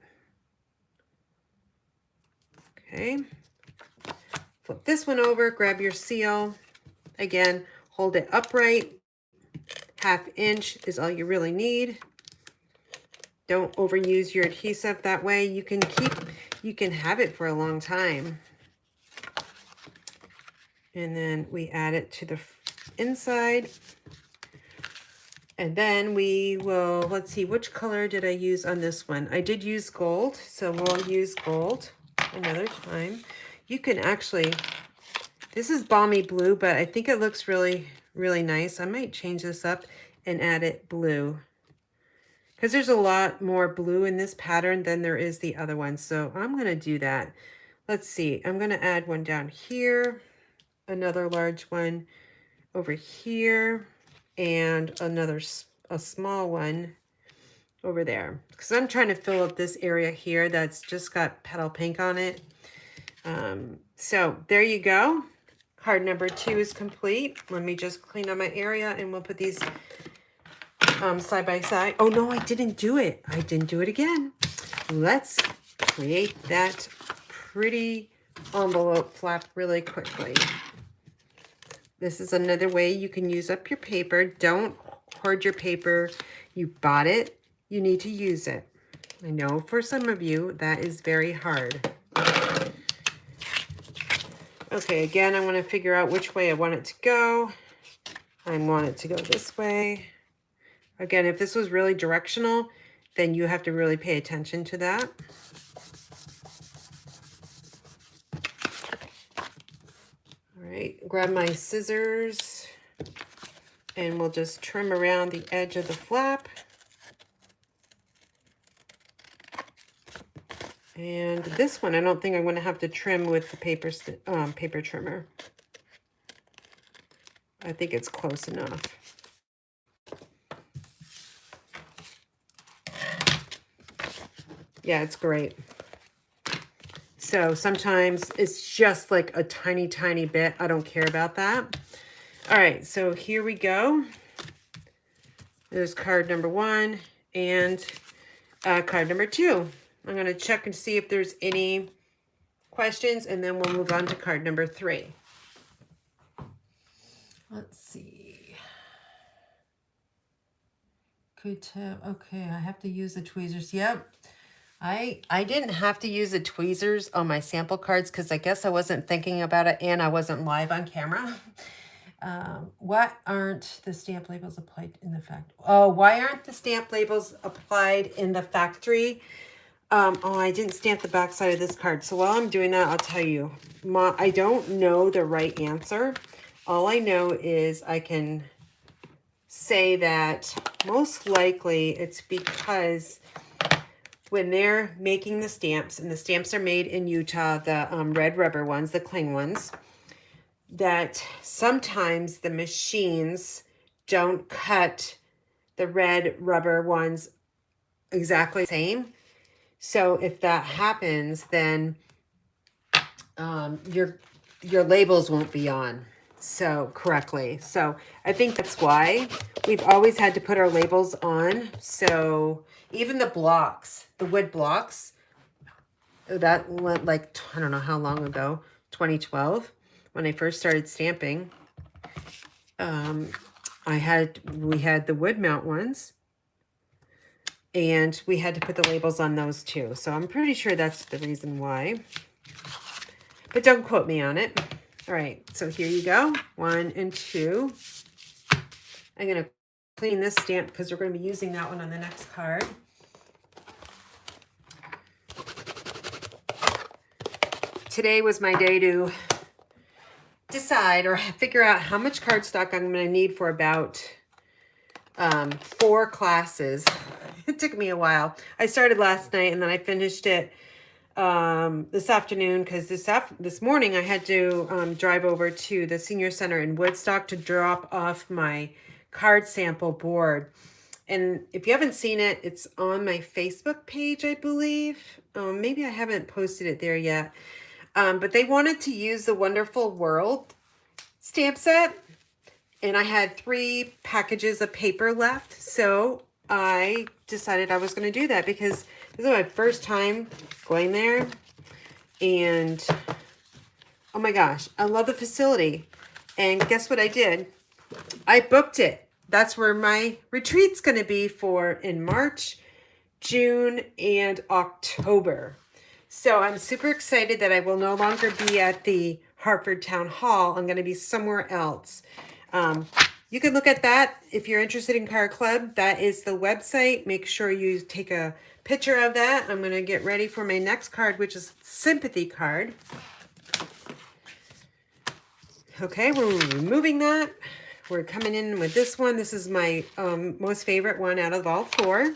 Okay. Flip this one over. Grab your seal. Again, hold it upright. 1/2 inch is all you really need. Don't overuse your adhesive. That way you can have it for a long time. And then we add it to the inside. And then we will, let's see, which color did I use on this one? I did use gold, so we'll use gold another time. You can actually, this is balmy blue, but I think it looks really, really nice. I might change this up and add it blue, because there's a lot more blue in this pattern than there is the other one. So I'm going to do that. Let's see, I'm going to add one down here, another large one over here, and a small one over there, because I'm trying to fill up this area here that's just got petal pink on it. So there you go. Card number 2 is complete. Let me just clean up my area and we'll put these side by side. Oh no, I didn't do it. I didn't do it again. Let's create that pretty envelope flap really quickly. This is another way you can use up your paper. Don't hoard your paper. You bought it. You need to use it. I know for some of you that is very hard. Okay, again, I want to figure out which way I want it to go. I want it to go this way. Again, if this was really directional, then you have to really pay attention to that. All right, grab my scissors and we'll just trim around the edge of the flap. And this one, I don't think I'm going to have to trim with the paper trimmer. I think it's close enough. Yeah, it's great. So sometimes it's just like a tiny, tiny bit. I don't care about that. All right, so here we go. There's card number 1 and card number 2. I'm going to check and see if there's any questions, and then we'll move on to card number 3. Let's see. Good tip. Okay, I have to use the tweezers. Yep. I didn't have to use the tweezers on my sample cards because I guess I wasn't thinking about it and I wasn't live on camera. What aren't the stamp labels applied in the factory? Oh, why aren't the stamp labels applied in the factory? Oh, I didn't stamp the back side of this card. So while I'm doing that, I'll tell you, I don't know the right answer. All I know is I can say that most likely it's because when they're making the stamps, and the stamps are made in Utah, the red rubber ones, the cling ones, that sometimes the machines don't cut the red rubber ones exactly the same. So if that happens, then your labels won't be on correctly. So I think that's why we've always had to put our labels on. So even the blocks, the wood blocks, that went like, I don't know how long ago, 2012, when I first started stamping. we had the wood mount ones, and we had to put the labels on those too. So I'm pretty sure that's the reason why. But don't quote me on it. All right, so here you go. 1 and 2. I'm going to clean this stamp because we're going to be using that one on the next card. Today was my day to decide or figure out how much cardstock I'm going to need for about 4 classes. It took me a while. I started last night and then I finished it this afternoon because this morning I had to drive over to the senior center in Woodstock to drop off my card sample board. And if you haven't seen it, it's on my Facebook page, I believe. Maybe I haven't posted it there yet. But they wanted to use the Wonderful World stamp set. And I had 3 packages of paper left. So I decided I was going to do that because this is my first time going there. And oh my gosh, I love the facility. And guess what I did? I booked it. That's where my retreat's going to be for in March, June, and October. So I'm super excited that I will no longer be at the Hartford Town Hall. I'm going to be somewhere else. You can look at that if you're interested in Card Club. That is the website. Make sure you take a picture of that. I'm going to get ready for my next card, which is Sympathy card. Okay, we're removing that. We're coming in with this one. This is my most favorite one out of all 4.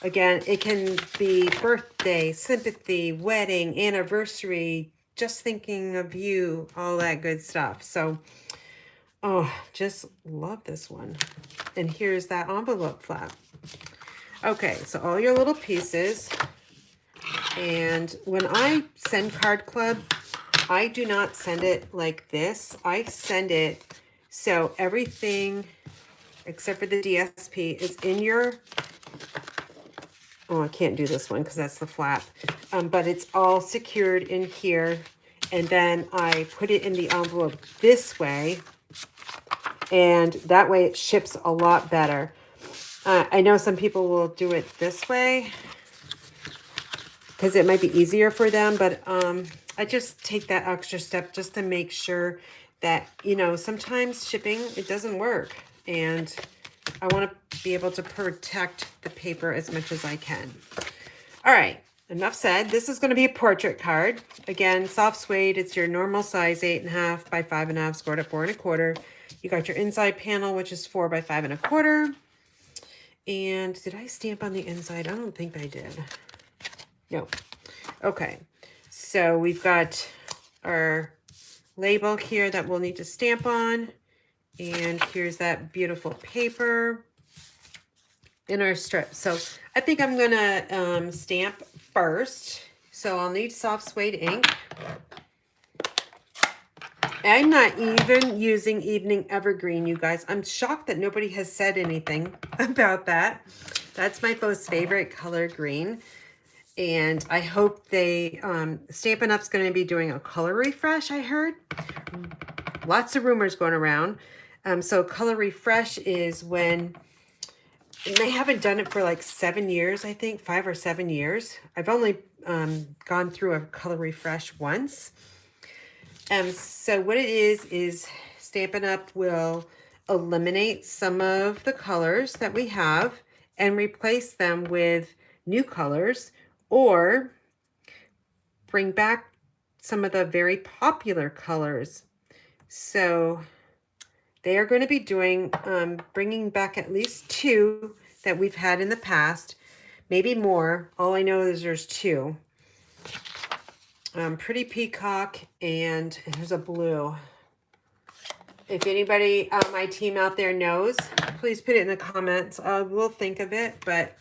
Again, it can be birthday, sympathy, wedding, anniversary, just thinking of you, all that good stuff. So, oh, just love this one. And here's that envelope flap. Okay, so all your little pieces. And when I send Card Club, I do not send it like this. I send it so everything except for the DSP is in your, oh, I can't do this one because that's the flap, but it's all secured in here. And then I put it in the envelope this way, and that way it ships a lot better. I know some people will do it this way because it might be easier for them, but I just take that extra step just to make sure that, you know, sometimes shipping, it doesn't work. And I want to be able to protect the paper as much as I can. All right, enough said. This is going to be a portrait card. Again, soft suede. It's your normal size, 8.5 by 5.5, scored at 4 1/4. You got your inside panel, which is 4 by 5 1/4. And did I stamp on the inside? I don't think I did. No. Okay. So we've got our label here that we'll need to stamp on. And here's that beautiful paper in our strip. So I think I'm going to stamp first. So I'll need soft suede ink. I'm not even using Evening Evergreen, you guys. I'm shocked that nobody has said anything about that. That's my most favorite color, green. And I hope they, Stampin' Up's going to be doing a color refresh, I heard. Lots of rumors going around. So color refresh is when, and they haven't done it for like 7 years, I think, 5 or 7 years. I've only gone through a color refresh once. So what it is Stampin' Up will eliminate some of the colors that we have and replace them with new colors, or bring back some of the very popular colors. So they are going to be doing, bringing back at least 2 that we've had in the past, maybe more. All I know is there's 2. Pretty Peacock, and there's a blue. If anybody on my team out there knows, please put it in the comments. We'll think of it, but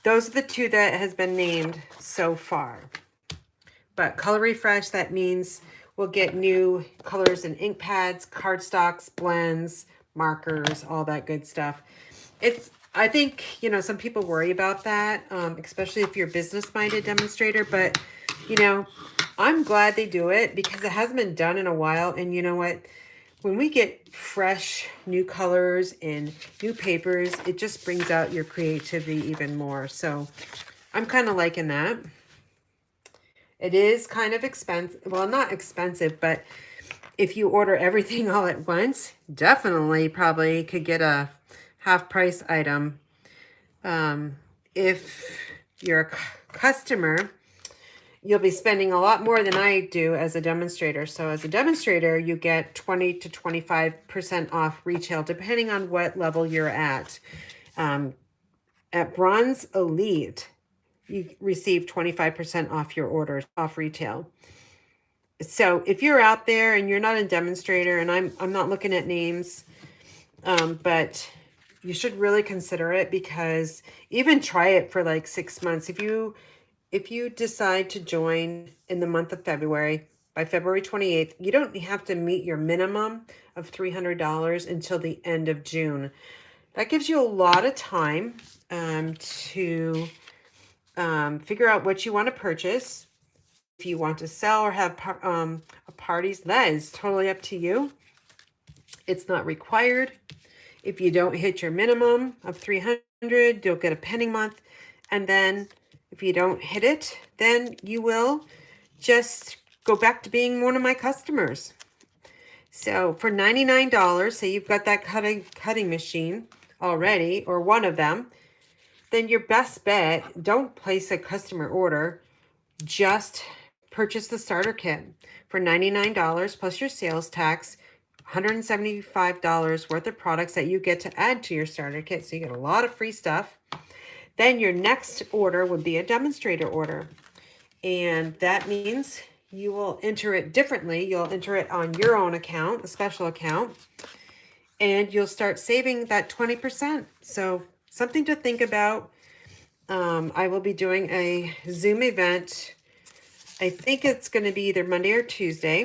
those are the 2 that has been named so far. But color refresh, that means we'll get new colors in ink pads, cardstocks, blends, markers, all that good stuff. I think, you know, some people worry about that, especially if you're business-minded demonstrator, but, you know, I'm glad they do it because it hasn't been done in a while. And you know what? when we get fresh new colors and new papers, it just brings out your creativity even more. So I'm kind of liking that. It is kind of expensive. Well, not expensive, but if you order everything all at once, definitely probably could get a half price item. If you're a customer, you'll be spending a lot more than I do as a demonstrator. So as a demonstrator, you get 20 to 25% off retail, depending on what level you're at. At Bronze Elite, you receive 25% off your orders, off retail. So if you're out there and you're not a demonstrator, and I'm not looking at names, but you should really consider it, because even try it for like 6 months. If you decide to join in the month of February, by February 28th, you don't have to meet your minimum of $300 until the end of June. That gives you a lot of time to figure out what you want to purchase. If you want to sell or have parties, that is totally up to you. It's not required. If you don't hit your minimum of 300, you'll get a penny month. And then if you don't hit it, then you will just go back to being one of my customers. So for $99, say you've got that cutting machine already, or one of them, then your best bet, don't place a customer order, just purchase the starter kit for $99 plus your sales tax, $175 worth of products that you get to add to your starter kit. So you get a lot of free stuff. Then your next order would be a demonstrator order. And that means you will enter it differently. You'll enter it on your own account, a special account, and you'll start saving that 20%. So something to think about. I will be doing a Zoom event. I think it's going to be either Monday or Tuesday,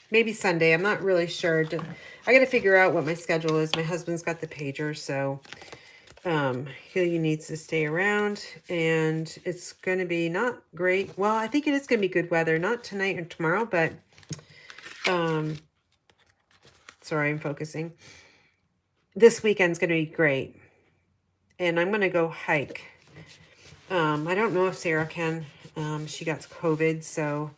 maybe Sunday. I'm not really sure. I got to figure out what my schedule is. My husband's got the pager, so he needs to stay around, and it's going to be not great. Well, I think it is going to be good weather, not tonight or tomorrow, but sorry, I'm focusing. This weekend's going to be great, and I'm going to go hike. I don't know if Sarah can. She got COVID, so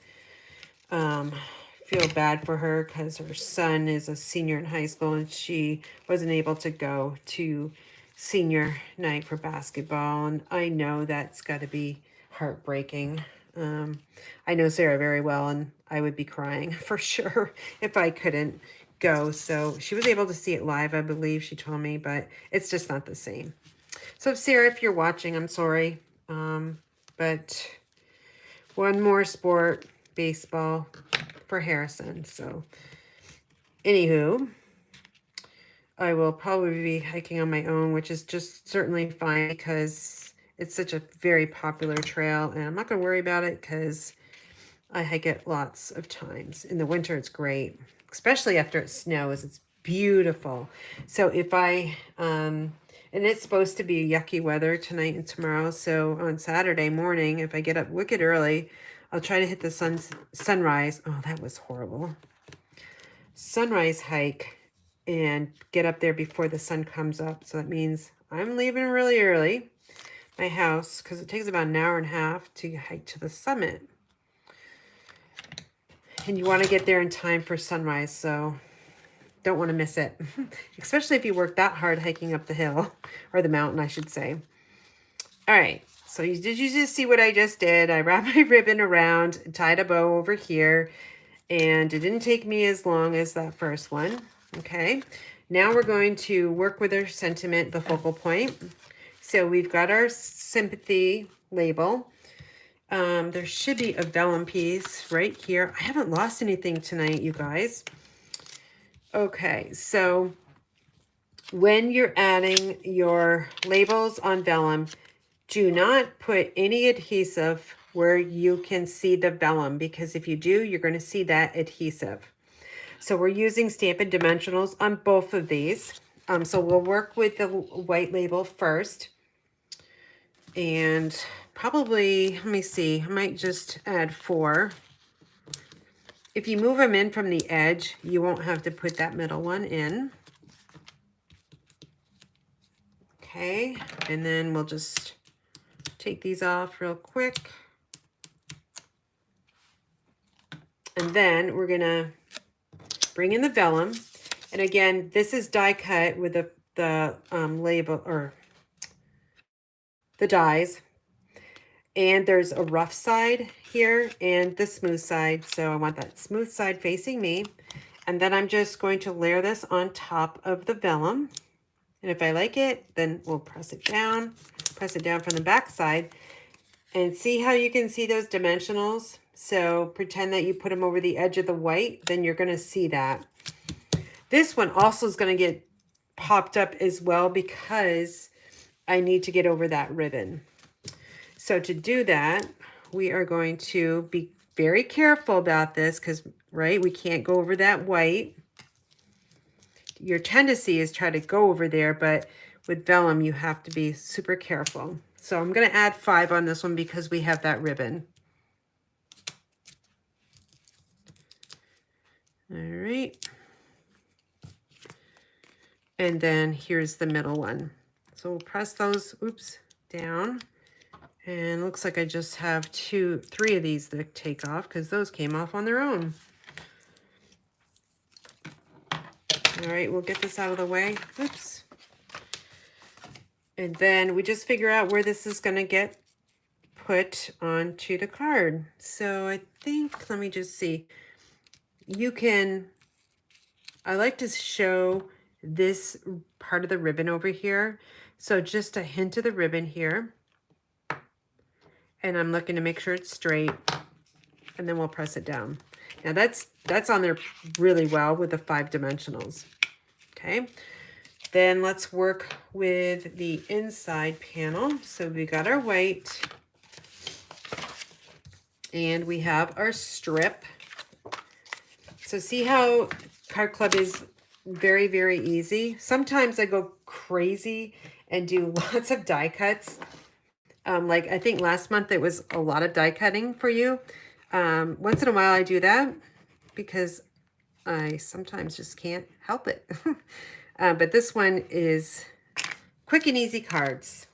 feel bad for her because her son is a senior in high school and she wasn't able to go to senior night for basketball. And I know that's got to be heartbreaking. I know Sarah very well, and I would be crying for sure if I couldn't go. So she was able to see it live, I believe she told me, but it's just not the same. So Sarah, if you're watching, I'm sorry. But one more sport, baseball, for Harrison. So anywho, I will probably be hiking on my own, which is just certainly fine because it's such a very popular trail, and I'm not going to worry about it because I hike it lots of times. In the winter, it's great, especially after it snows. It's beautiful. So if and it's supposed to be yucky weather tonight and tomorrow. So on Saturday morning, if I get up wicked early, I'll try to hit the sunrise. Oh, that was horrible. Sunrise hike and get up there before the sun comes up. So that means I'm leaving really early, my house, because it takes about an hour and a half to hike to the summit. And you want to get there in time for sunrise, so don't want to miss it, especially if you work that hard hiking up the hill, or the mountain, I should say. All right, so did you just see what I just did? I wrapped my ribbon around, tied a bow over here, and it didn't take me as long as that first one. Okay, now we're going to work with our sentiment, the focal point. So we've got our sympathy label. There should be a vellum piece right here. I haven't lost anything tonight, you guys. Okay, so when you're adding your labels on vellum, do not put any adhesive where you can see the vellum, because if you do, you're going to see that adhesive. So we're using Stampin' Dimensionals on both of these. So we'll work with the white label first. And probably, let me see, I might just add 4. If you move them in from the edge, you won't have to put that middle one in. Okay, and then we'll just take these off real quick. And then we're gonna bring in the vellum. And again, this is die cut with the label or the dies. And there's a rough side here and the smooth side. So I want that smooth side facing me. And then I'm just going to layer this on top of the vellum. And if I like it, then we'll press it down from the back side. And see how you can see those dimensionals? So pretend that you put them over the edge of the white, then you're gonna see that. This one also is gonna get popped up as well because I need to get over that ribbon. So to do that, we are going to be very careful about this because, right, we can't go over that white. Your tendency is try to go over there, but with vellum, you have to be super careful. So I'm going to add 5 on this one because we have that ribbon. All right. And then here's the middle one. So we'll press those, down. And looks like I just have 3 of these to take off because those came off on their own. All right, we'll get this out of the way. Oops. And then we just figure out where this is going to get put onto the card. So I think, let me just see. I like to show this part of the ribbon over here. So just a hint of the ribbon here. And I'm looking to make sure it's straight. And then we'll press it down. Now that's on there really well with the 5 dimensionals. Okay. Then let's work with the inside panel. So we got our white. And we have our strip. So see how Card Club is very, very easy. Sometimes I go crazy and do lots of die cuts. Like I think last month it was a lot of die cutting for you. Once in a while I do that because I sometimes just can't help it. But this one is quick and easy cards,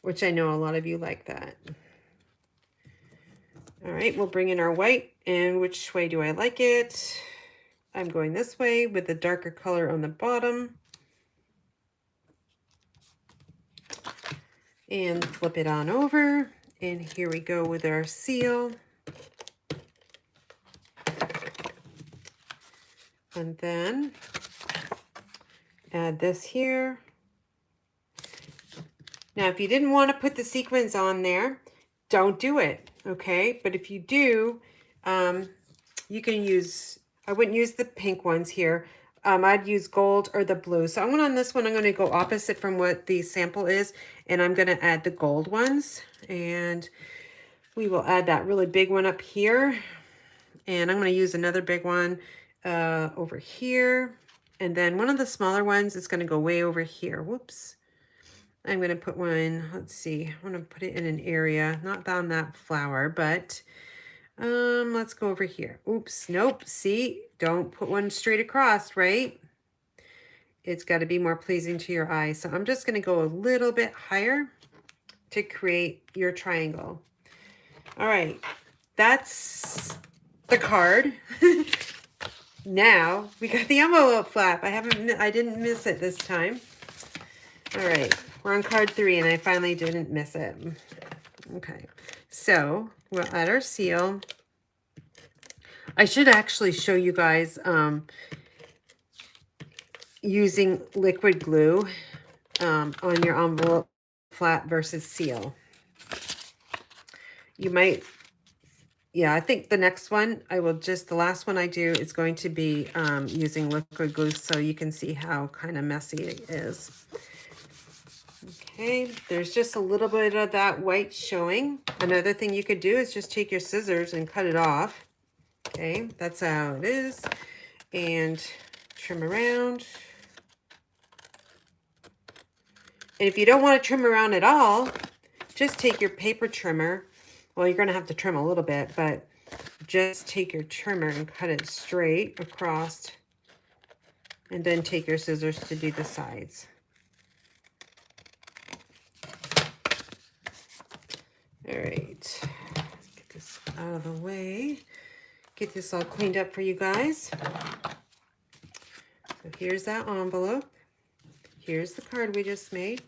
which I know a lot of you like that. All right, we'll bring in our white. And which way do I like it? I'm going this way with the darker color on the bottom. And flip it on over. And here we go with our seal. And then add this here. Now, if you didn't want to put the sequins on there, don't do it, okay? But if you do, you can use, I wouldn't use the pink ones here. I'd use gold or the blue. So on this one, I'm going to go opposite from what the sample is, and I'm going to add the gold ones. And we will add that really big one up here. And I'm going to use another big one over here. And then one of the smaller ones is going to go way over here. Whoops. I'm going to put one, let's see, I'm going to put it in an area, not on that flower, but let's go over here. Oops, nope, see, don't put one straight across, right? It's got to be more pleasing to your eye. So I'm just going to go a little bit higher to create your triangle. All right, that's the card. Now we got the envelope flap. I didn't miss it this time. All right, we're on card 3 and I finally didn't miss it. Okay, so we'll add our seal. I should actually show you guys using liquid glue on your envelope flap versus seal. You might, yeah, I think the next one, the last one I do is going to be using liquid glue so you can see how kind of messy it is. Okay, there's just a little bit of that white showing. Another thing you could do is just take your scissors and cut it off. Okay, that's how it is. And trim around. And if you don't want to trim around at all, just take your paper trimmer. Well, you're going to have to trim a little bit, but just take your trimmer and cut it straight across, and then take your scissors to do the sides. All right, get this out of the way. Get this all cleaned up for you guys. So here's that envelope. Here's the card we just made.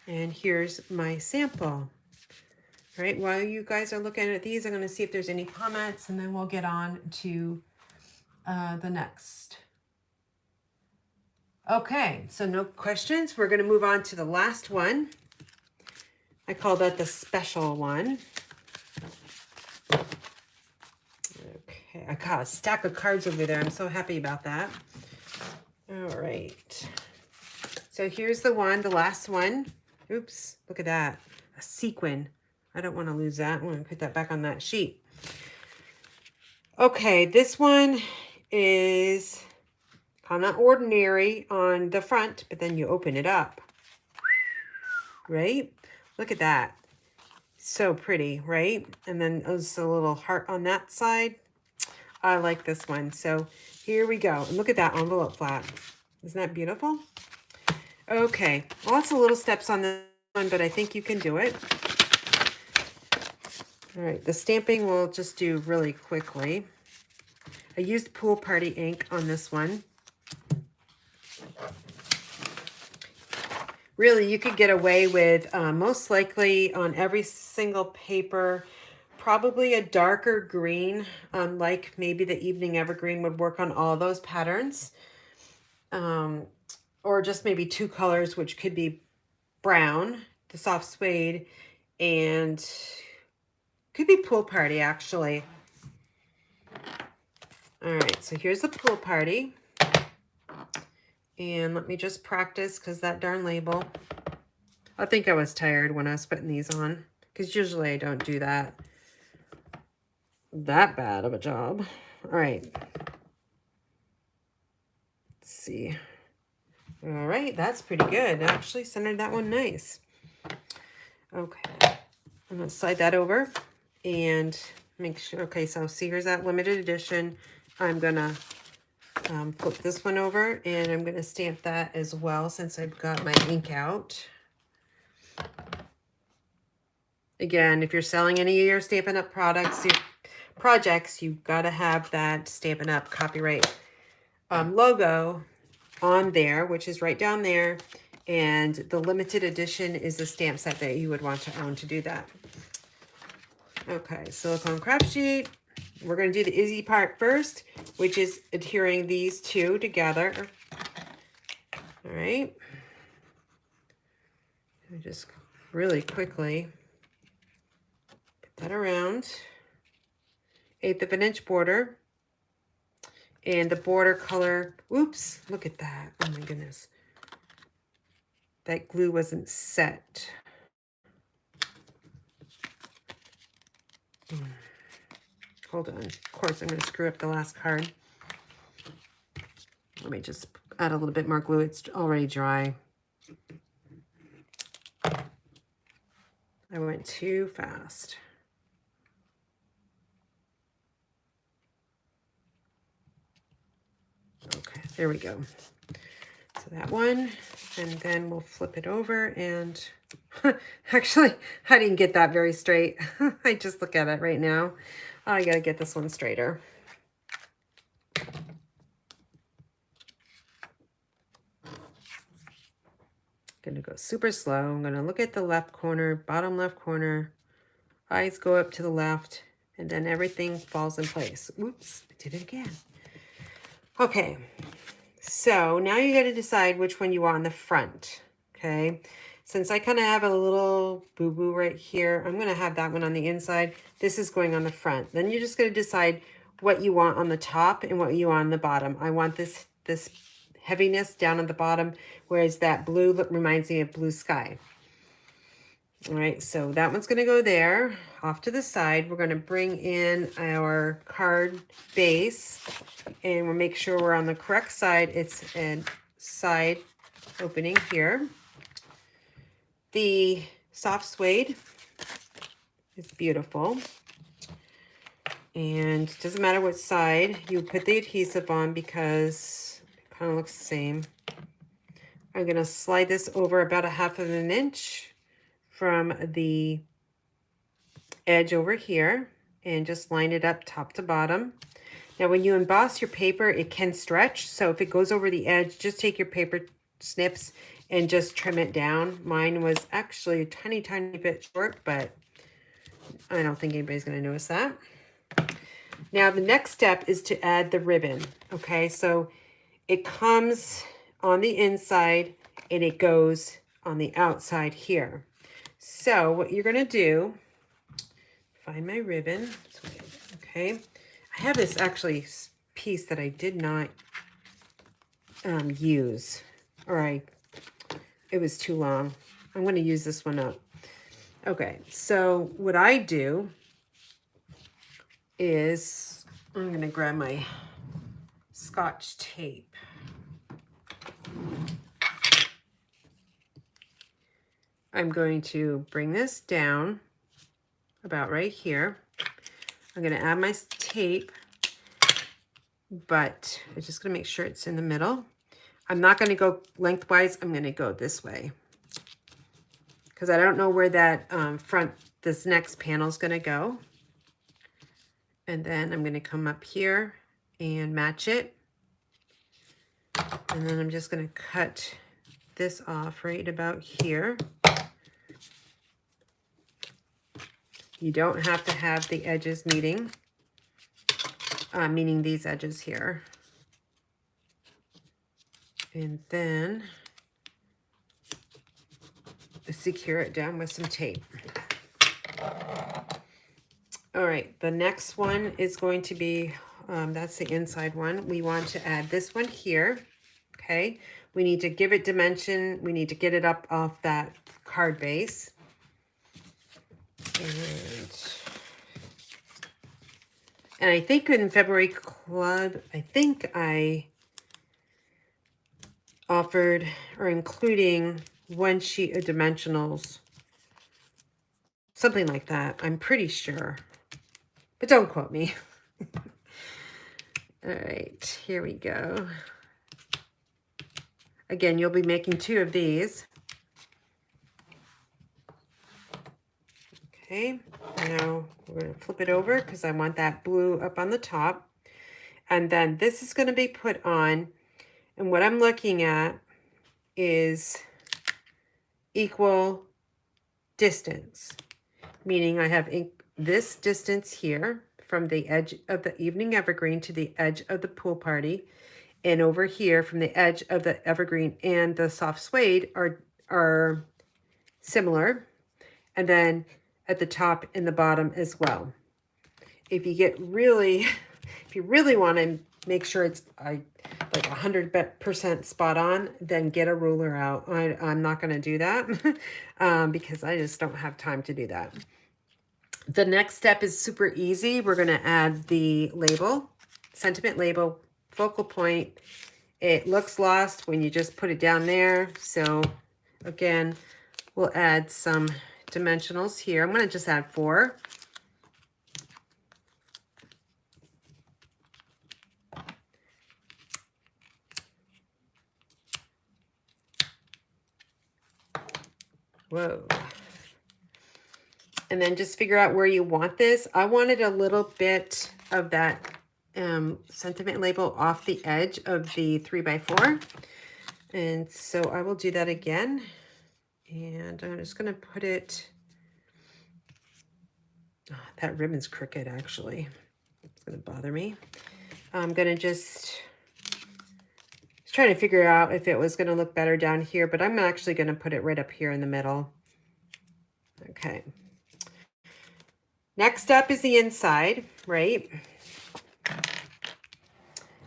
And here's my sample. All right, while you guys are looking at these, I'm going to see if there's any comments, and then we'll get on to the next. Okay, so no questions. We're going to move on to the last one. I call that the special one. Okay, I got a stack of cards over there. I'm so happy about that. All right. So here's the one, the last one. Oops, look at that. A sequin. I don't want to lose that. I'm going to put that back on that sheet. Okay, this one is kind of ordinary on the front, but then you open it up. Right? Look at that. So pretty, right? And then there's a little heart on that side. I like this one. So here we go. And look at that envelope flap. Isn't that beautiful? Okay, lots of little steps on this one, but I think you can do it. All right, the stamping we'll just do really quickly. I used Pool Party ink on this one. Really, you could get away with, most likely on every single paper, probably a darker green, like maybe the Evening Evergreen would work on all those patterns. Or just maybe two colors, which could be brown, the soft suede, and could be Pool Party, actually. All right, so here's the Pool Party. And let me just practice, because that darn label. I think I was tired when I was putting these on, because usually I don't do that bad of a job. All right. Let's see. All right, that's pretty good. Actually centered that one nice. Okay, I'm gonna slide that over and make sure. Okay, so see, here's that limited edition. I'm gonna flip this one over, and I'm gonna stamp that as well, since I've got my ink out. Again, if you're selling any of your Stampin' Up! Projects, you've got to have that Stampin' Up! Copyright logo on there, which is right down there. And the limited edition is the stamp set that you would want to own to do that. Okay, silicone craft sheet. We're going to do the easy part first, which is adhering these two together. All right. I just really quickly put that around. 1/8 of an inch border. And the border color, oops, look at that. Oh my goodness. That glue wasn't set. Hold on. Of course, I'm going to screw up the last card. Let me just add a little bit more glue. It's already dry. I went too fast. Okay, there we go. So that one, and then we'll flip it over, and actually, I didn't get that very straight. I just look at it right now. I gotta get this one straighter. Gonna go super slow. I'm gonna look at the left corner, bottom left corner. Eyes go up to the left, and then everything falls in place. Oops, I did it again. Okay, so now you got to decide which one you want on the front, okay? Since I kind of have a little boo-boo right here, I'm going to have that one on the inside. This is going on the front. Then you're just going to decide what you want on the top and what you want on the bottom. I want this heaviness down at the bottom, whereas that blue reminds me of blue sky. All right, so that one's going to go there. Off to the side, we're going to bring in our card base, and we'll make sure we're on the correct side. It's a side opening here. The soft suede is beautiful. And it doesn't matter what side you put the adhesive on because it kind of looks the same. I'm going to slide this over about 1/2 inch from the edge over here and just line it up top to bottom. Now when you emboss your paper, it can stretch. So if it goes over the edge, just take your paper snips and just trim it down. Mine was actually a tiny, tiny bit short, but I don't think anybody's going to notice that. Now the next step is to add the ribbon. Okay, so it comes on the inside and it goes on the outside here. So what you're going to do, find my ribbon. Okay, I have this actually piece that I did not use, or it was too long. I'm going to use this one up. Okay, so what I do is I'm going to grab my Scotch tape. I'm going to bring this down about right here. I'm going to add my tape, but I'm just going to make sure it's in the middle. I'm not going to go lengthwise. I'm going to go this way because I don't know where that this next panel is going to go. And then I'm going to come up here and match it. And then I'm just going to cut this off right about here. You don't have to have the edges meeting, meaning these edges here. And then secure it down with some tape. All right, the next one is going to be, that's the inside one. We want to add this one here, okay? We need to give it dimension. We need to get it up off that card base. And I think in February Club, I think I offered or including 1 sheet of dimensionals. Something like that. I'm pretty sure. But don't quote me. All right, here we go. Again, you'll be making 2 of these. Okay, now we're going to flip it over because I want that blue up on the top. And then this is going to be put on. And what I'm looking at is equal distance, meaning I have this distance here from the edge of the evening evergreen to the edge of the pool party, and over here from the edge of the evergreen and the soft suede are similar, and then at the top and the bottom as well. If you really want to make sure it's like 100% spot on, then get a ruler out. I'm not going to do that because I just don't have time to do that. The next step is super easy. We're going to add the label, sentiment label, focal point. It looks lost when you just put it down there. So again, we'll add some dimensionals here. I'm going to just add 4. Whoa. And then just figure out where you want this. I wanted a little bit of that sentiment label off the edge of the 3x4. And so I will do that again. And I'm just going to put it, that ribbon's crooked actually. It's going to bother me. I'm going to just trying to figure out if it was going to look better down here, but I'm actually going to put it right up here in the middle. Okay. Next up is the inside, right?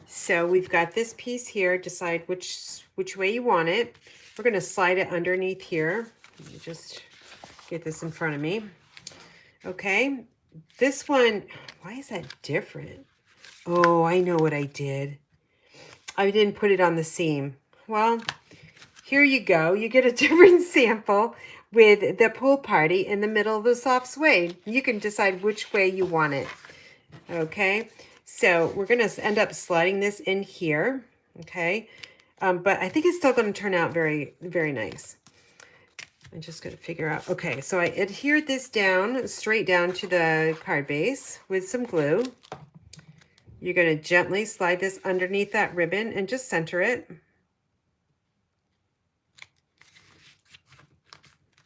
So we've got this piece here. Decide which way you want it. We're going to slide it underneath here. Let me just get this in front of me. Okay. This one, why is that different? Oh, I know what I did. I didn't put it on the seam. Well, here you go. You get a different sample with the pool party in the middle of the soft suede. You can decide which way you want it. Okay, so we're going to end up sliding this in here. Okay, but I think it's still going to turn out very, very nice. I'm just going to figure out. Okay, so I adhered this down, straight down to the card base with some glue. You're going to gently slide this underneath that ribbon and just center it.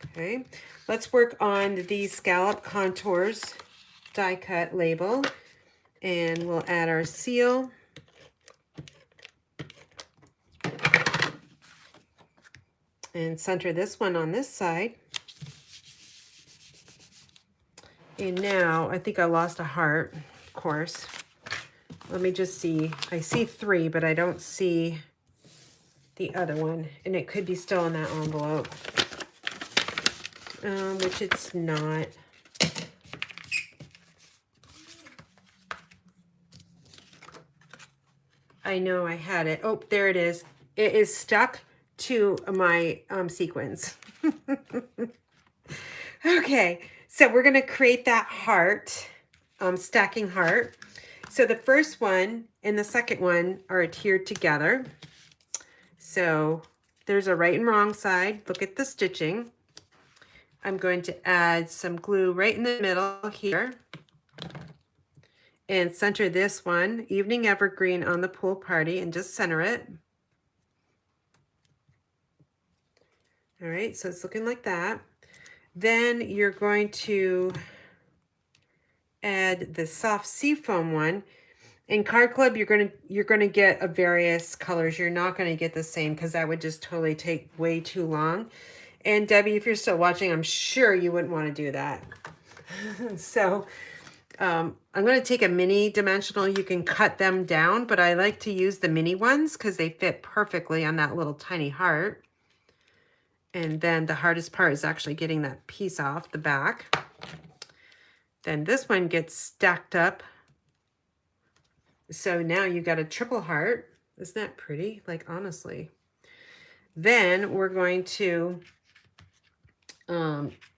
Okay, let's work on the scallop contours die cut label, and we'll add our seal. And center this one on this side. And now I think I lost a heart, of course. Let me just see. I see 3, but I don't see the other one. And it could be still in that envelope, which it's not. I know I had it. Oh, there it is. It is stuck to my sequins. Okay, so we're going to create that heart, stacking heart. So the first one and the second one are adhered together. So there's a right and wrong side. Look at the stitching. I'm going to add some glue right in the middle here and center this one, Evening Evergreen on the Pool Party, and just center it. All right, so it's looking like that. Then you're going to add the soft seafoam one. In Card Club, you're gonna get a various colors. You're not gonna get the same because that would just totally take way too long. And Debbie, if you're still watching, I'm sure you wouldn't want to do that. So I'm going to take a mini dimensional. You can cut them down, but I like to use the mini ones because they fit perfectly on that little tiny heart. And then the hardest part is actually getting that piece off the back. Then this one gets stacked up. So now you got a triple heart. Isn't that pretty? Like, honestly. Then we're going to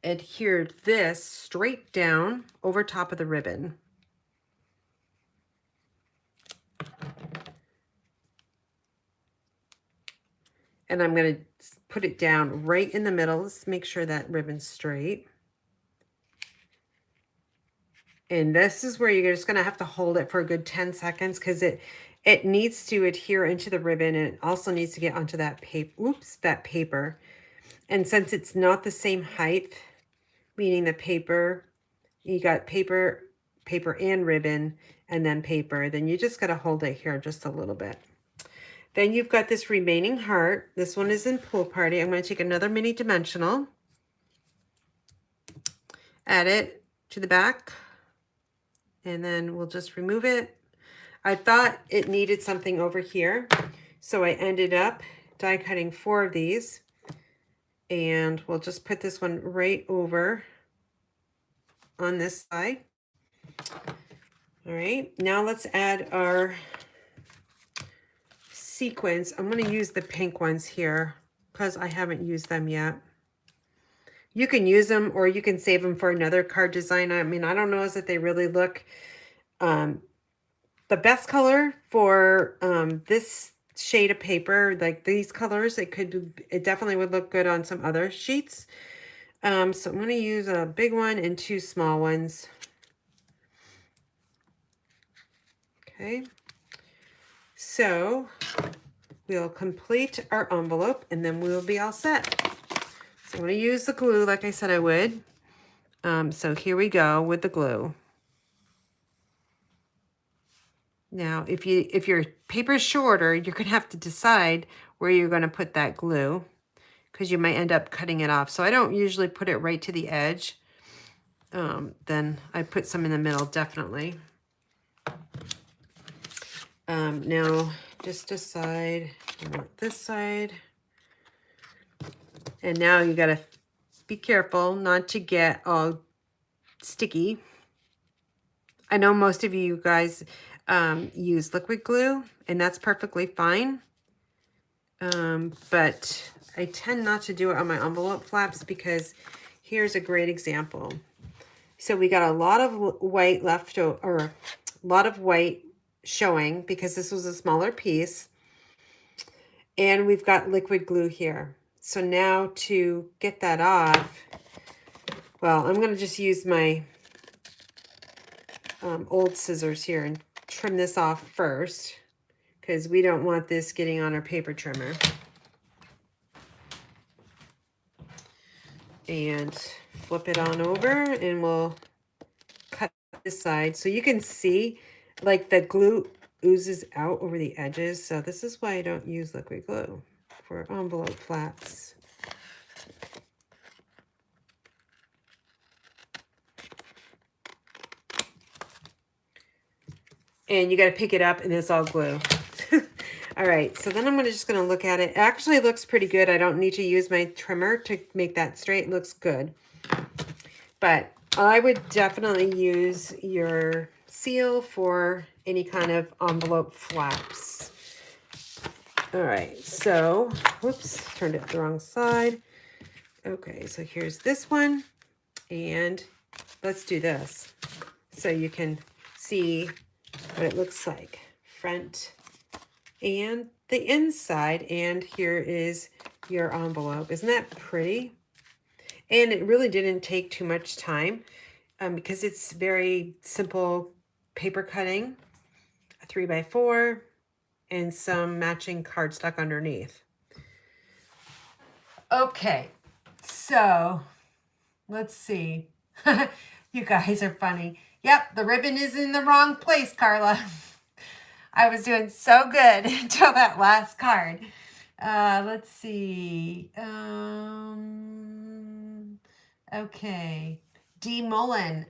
adhere this straight down over top of the ribbon. And I'm going to put it down right in the middle. Let's make sure that ribbon's straight. And this is where you're just going to have to hold it for a good 10 seconds because it needs to adhere into the ribbon, and it also needs to get onto that paper. Oops, that paper. And since it's not the same height, meaning the paper, you got paper and ribbon, and then paper, then you just got to hold it here just a little bit. Then you've got this remaining heart. This one is in Pool Party. I'm going to take another mini dimensional, add it to the back, and then we'll just remove it. I thought it needed something over here, so I ended up die cutting 4 of these, and we'll just put this one right over on this side. All right, now let's add our sequins. I'm going to use the pink ones here because I haven't used them yet. You can use them or you can save them for another card design. I mean, I don't know if they really look the best color for this shade of paper, like these colors. It definitely would look good on some other sheets. So I'm going to use a big one and 2 small ones. Okay. So we'll complete our envelope and then we'll be all set. So I'm going to use the glue like I said I would. So here we go with the glue. Now, if your paper is shorter, you're going to have to decide where you're going to put that glue because you might end up cutting it off. So I don't usually put it right to the edge. Then I put some in the middle, definitely. Now, just decide I want this side. And now you got to be careful not to get all sticky. I know most of you guys use liquid glue, and that's perfectly fine. But I tend not to do it on my envelope flaps because here's a great example. So we got a lot of white left over, or a lot of white showing because this was a smaller piece. And we've got liquid glue here. So now to get that off, well, I'm going to just use my old scissors here and trim this off first because we don't want this getting on our paper trimmer. And flip it on over and we'll cut this side. So you can see like the glue oozes out over the edges. So this is why I don't use liquid glue for envelope flaps. And you got to pick it up and it's all glue. All right, so then I'm just going to look at it. It actually looks pretty good. I don't need to use my trimmer to make that straight. It looks good. But I would definitely use your seal for any kind of envelope flaps. All right, so, whoops, turned it the wrong side. Okay, so here's this one. And let's do this so you can see what it looks like. Front and the inside, and here is your envelope. Isn't that pretty? And it really didn't take too much time because it's very simple paper cutting, a 3x4, and some matching cardstock underneath. Okay, so let's see. You guys are funny. Yep, the ribbon is in the wrong place, Carla. I was doing so good until that last card. Let's see. Okay. D. Mullen.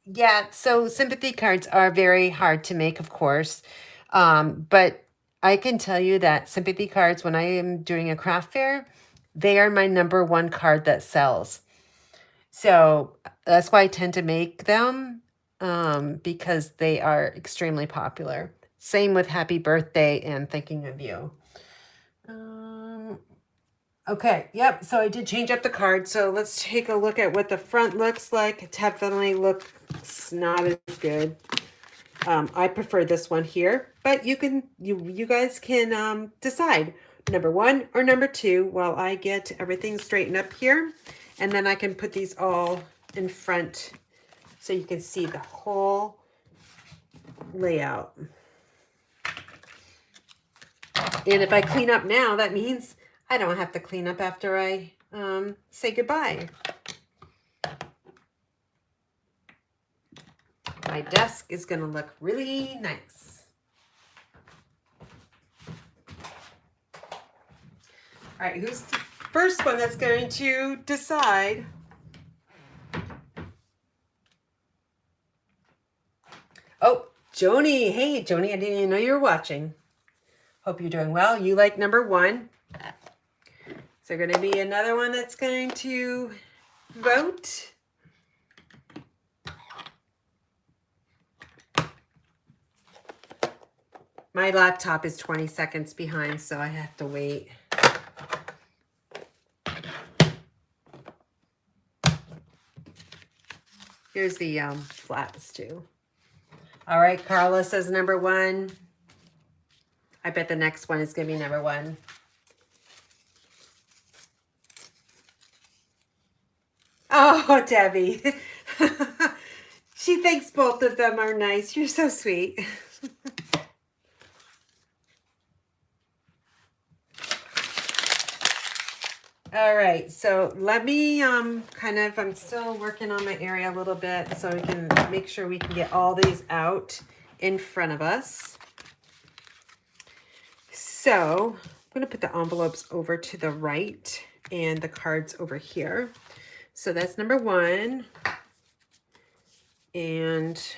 Yeah, so sympathy cards are very hard to make, of course. But I can tell you that sympathy cards, when I am doing a craft fair, they are my #1 card that sells. So that's why I tend to make them. Because they are extremely popular. Same with Happy Birthday and Thinking of You. Okay, yep, so I did change up the card. So let's take a look at what the front looks like. It definitely looks not as good. I prefer this one here, but you guys can decide #1 or #2 while I get everything straightened up here. And then I can put these all in front so you can see the whole layout. And if I clean up now, that means I don't have to clean up after I say goodbye. My desk is going to look really nice. All right, who's the first one that's going to decide? Oh, Joni. Hey, Joni, I didn't even know you were watching. Hope you're doing well. You like #1. Is there going to be another one that's going to vote? My laptop is 20 seconds behind, so I have to wait. Here's the flaps too. All right, Carla says #1. I bet the next one is going to be #1. Oh, Debbie. She thinks both of them are nice. You're so sweet. All right, so let me I'm still working on my area a little bit so we can make sure we can get all these out in front of us. So I'm going to put the envelopes over to the right and the cards over here. So that's #1. And,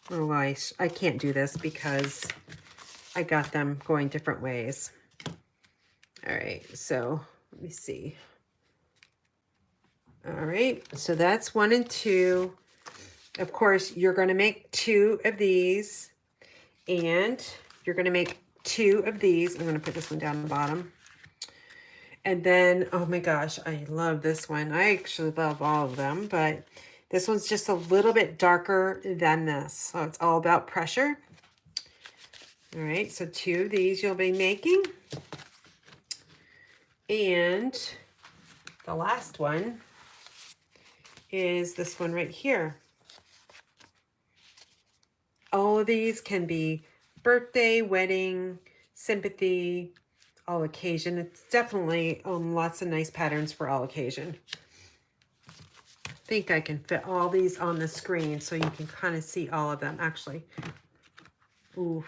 oh, I can't do this because I got them going different ways. All right, so let me see. All right, so that's 1 and 2. Of course, you're going to make 2 of these, and you're going to make 2 of these. I'm going to put this one down the bottom. And then, oh my gosh, I love this one. I actually love all of them, but This one's just a little bit darker than this. So it's all about pressure. All right, so 2 of these you'll be making. And the last one is this one right here. All of these can be birthday, wedding, sympathy, all occasion. It's definitely lots of nice patterns for all occasion. I think I can fit all these on the screen so you can kind of see all of them. Actually, oof,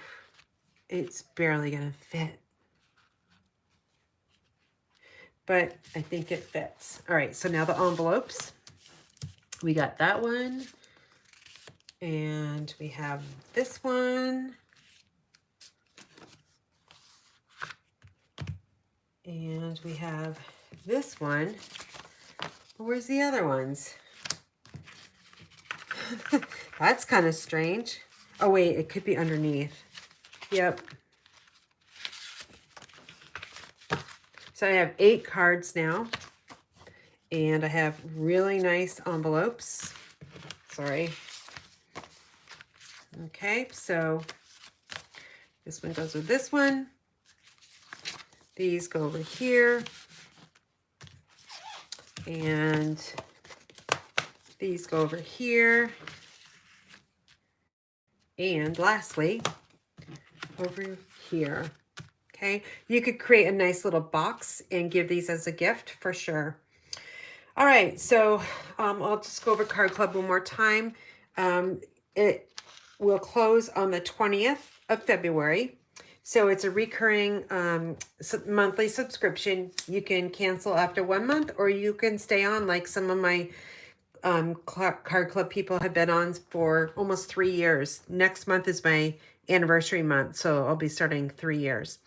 it's barely gonna fit. But I think it fits. All right, so now the envelopes. We got that one. And we have this one. And we have this one. Where's the other ones? That's kind of strange. Oh, wait, it could be underneath. Yep. So I have 8 cards now. And I have really nice envelopes. Sorry. Okay, so this one goes with this one. These go over here. And these go over here. And lastly, over here. Okay, you could create a nice little box and give these as a gift for sure. All right, so I'll just go over Card Club one more time. It will close on the 20th of February. So it's a recurring monthly subscription. You can cancel after 1 month, or you can stay on like some of my Card Club people have been on for almost 3 years. Next month is my anniversary month, so I'll be starting 3 years.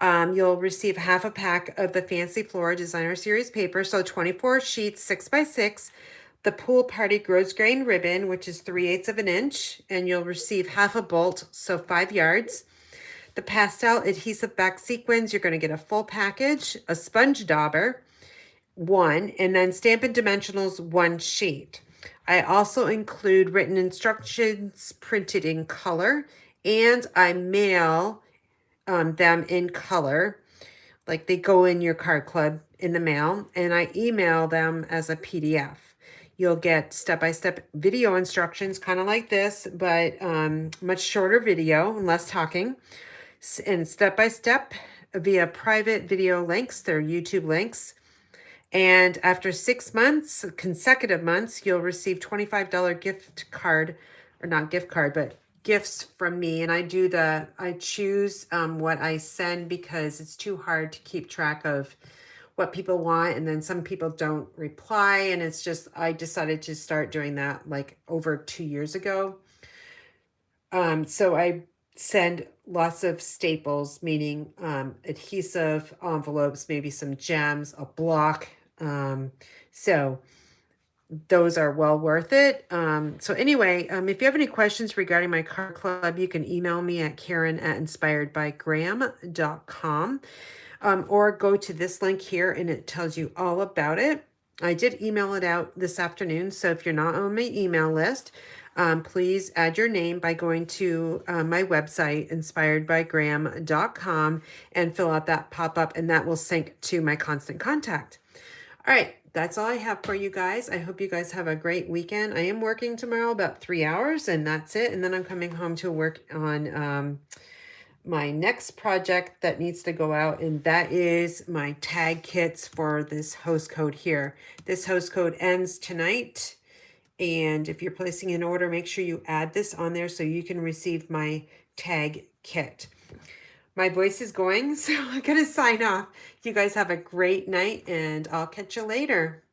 You'll receive half a pack of the Fancy Flora Designer Series paper, so 24 sheets, 6x6. The Pool Party Grows Grain ribbon, which is 3/8 of an inch, and you'll receive half a bolt, so 5 yards. The pastel adhesive back sequins, you're going to get a full package, a sponge dauber, 1, and then Stampin' Dimensionals, 1 sheet. I also include written instructions printed in color, and I mail them in color. Like they go in your Card Club in the mail, and I email them as a PDF. You'll get step-by-step video instructions, kind of like this, but much shorter video and less talking. And step-by-step via private video links. They're YouTube links. And after 6 months, consecutive months, you'll receive $25 gift card, or not gift card, but gifts from me. And I choose what I send because it's too hard to keep track of what people want. And then some people don't reply. And it's just, I decided to start doing that like over 2 years ago. So I send lots of staples, meaning adhesive envelopes, maybe some gems, a block. So those are well worth it. So anyway, if you have any questions regarding my Card Club, you can email me at Karen@inspiredbygram.com, or go to this link here and it tells you all about it. I did email it out this afternoon, so if you're not on my email list, please add your name by going to my website, inspiredbygram.com, and fill out that pop-up, and that will sync to my constant contact. All right, that's all I have for you guys. I hope you guys have a great weekend. I am working tomorrow about 3 hours, and that's it. And then I'm coming home to work on my next project that needs to go out, and that is my tag kits for this host code here. This host code ends tonight, and if you're placing an order, make sure you add this on there so you can receive my tag kit. My voice is going, so I'm going to sign off. You guys have a great night, and I'll catch you later.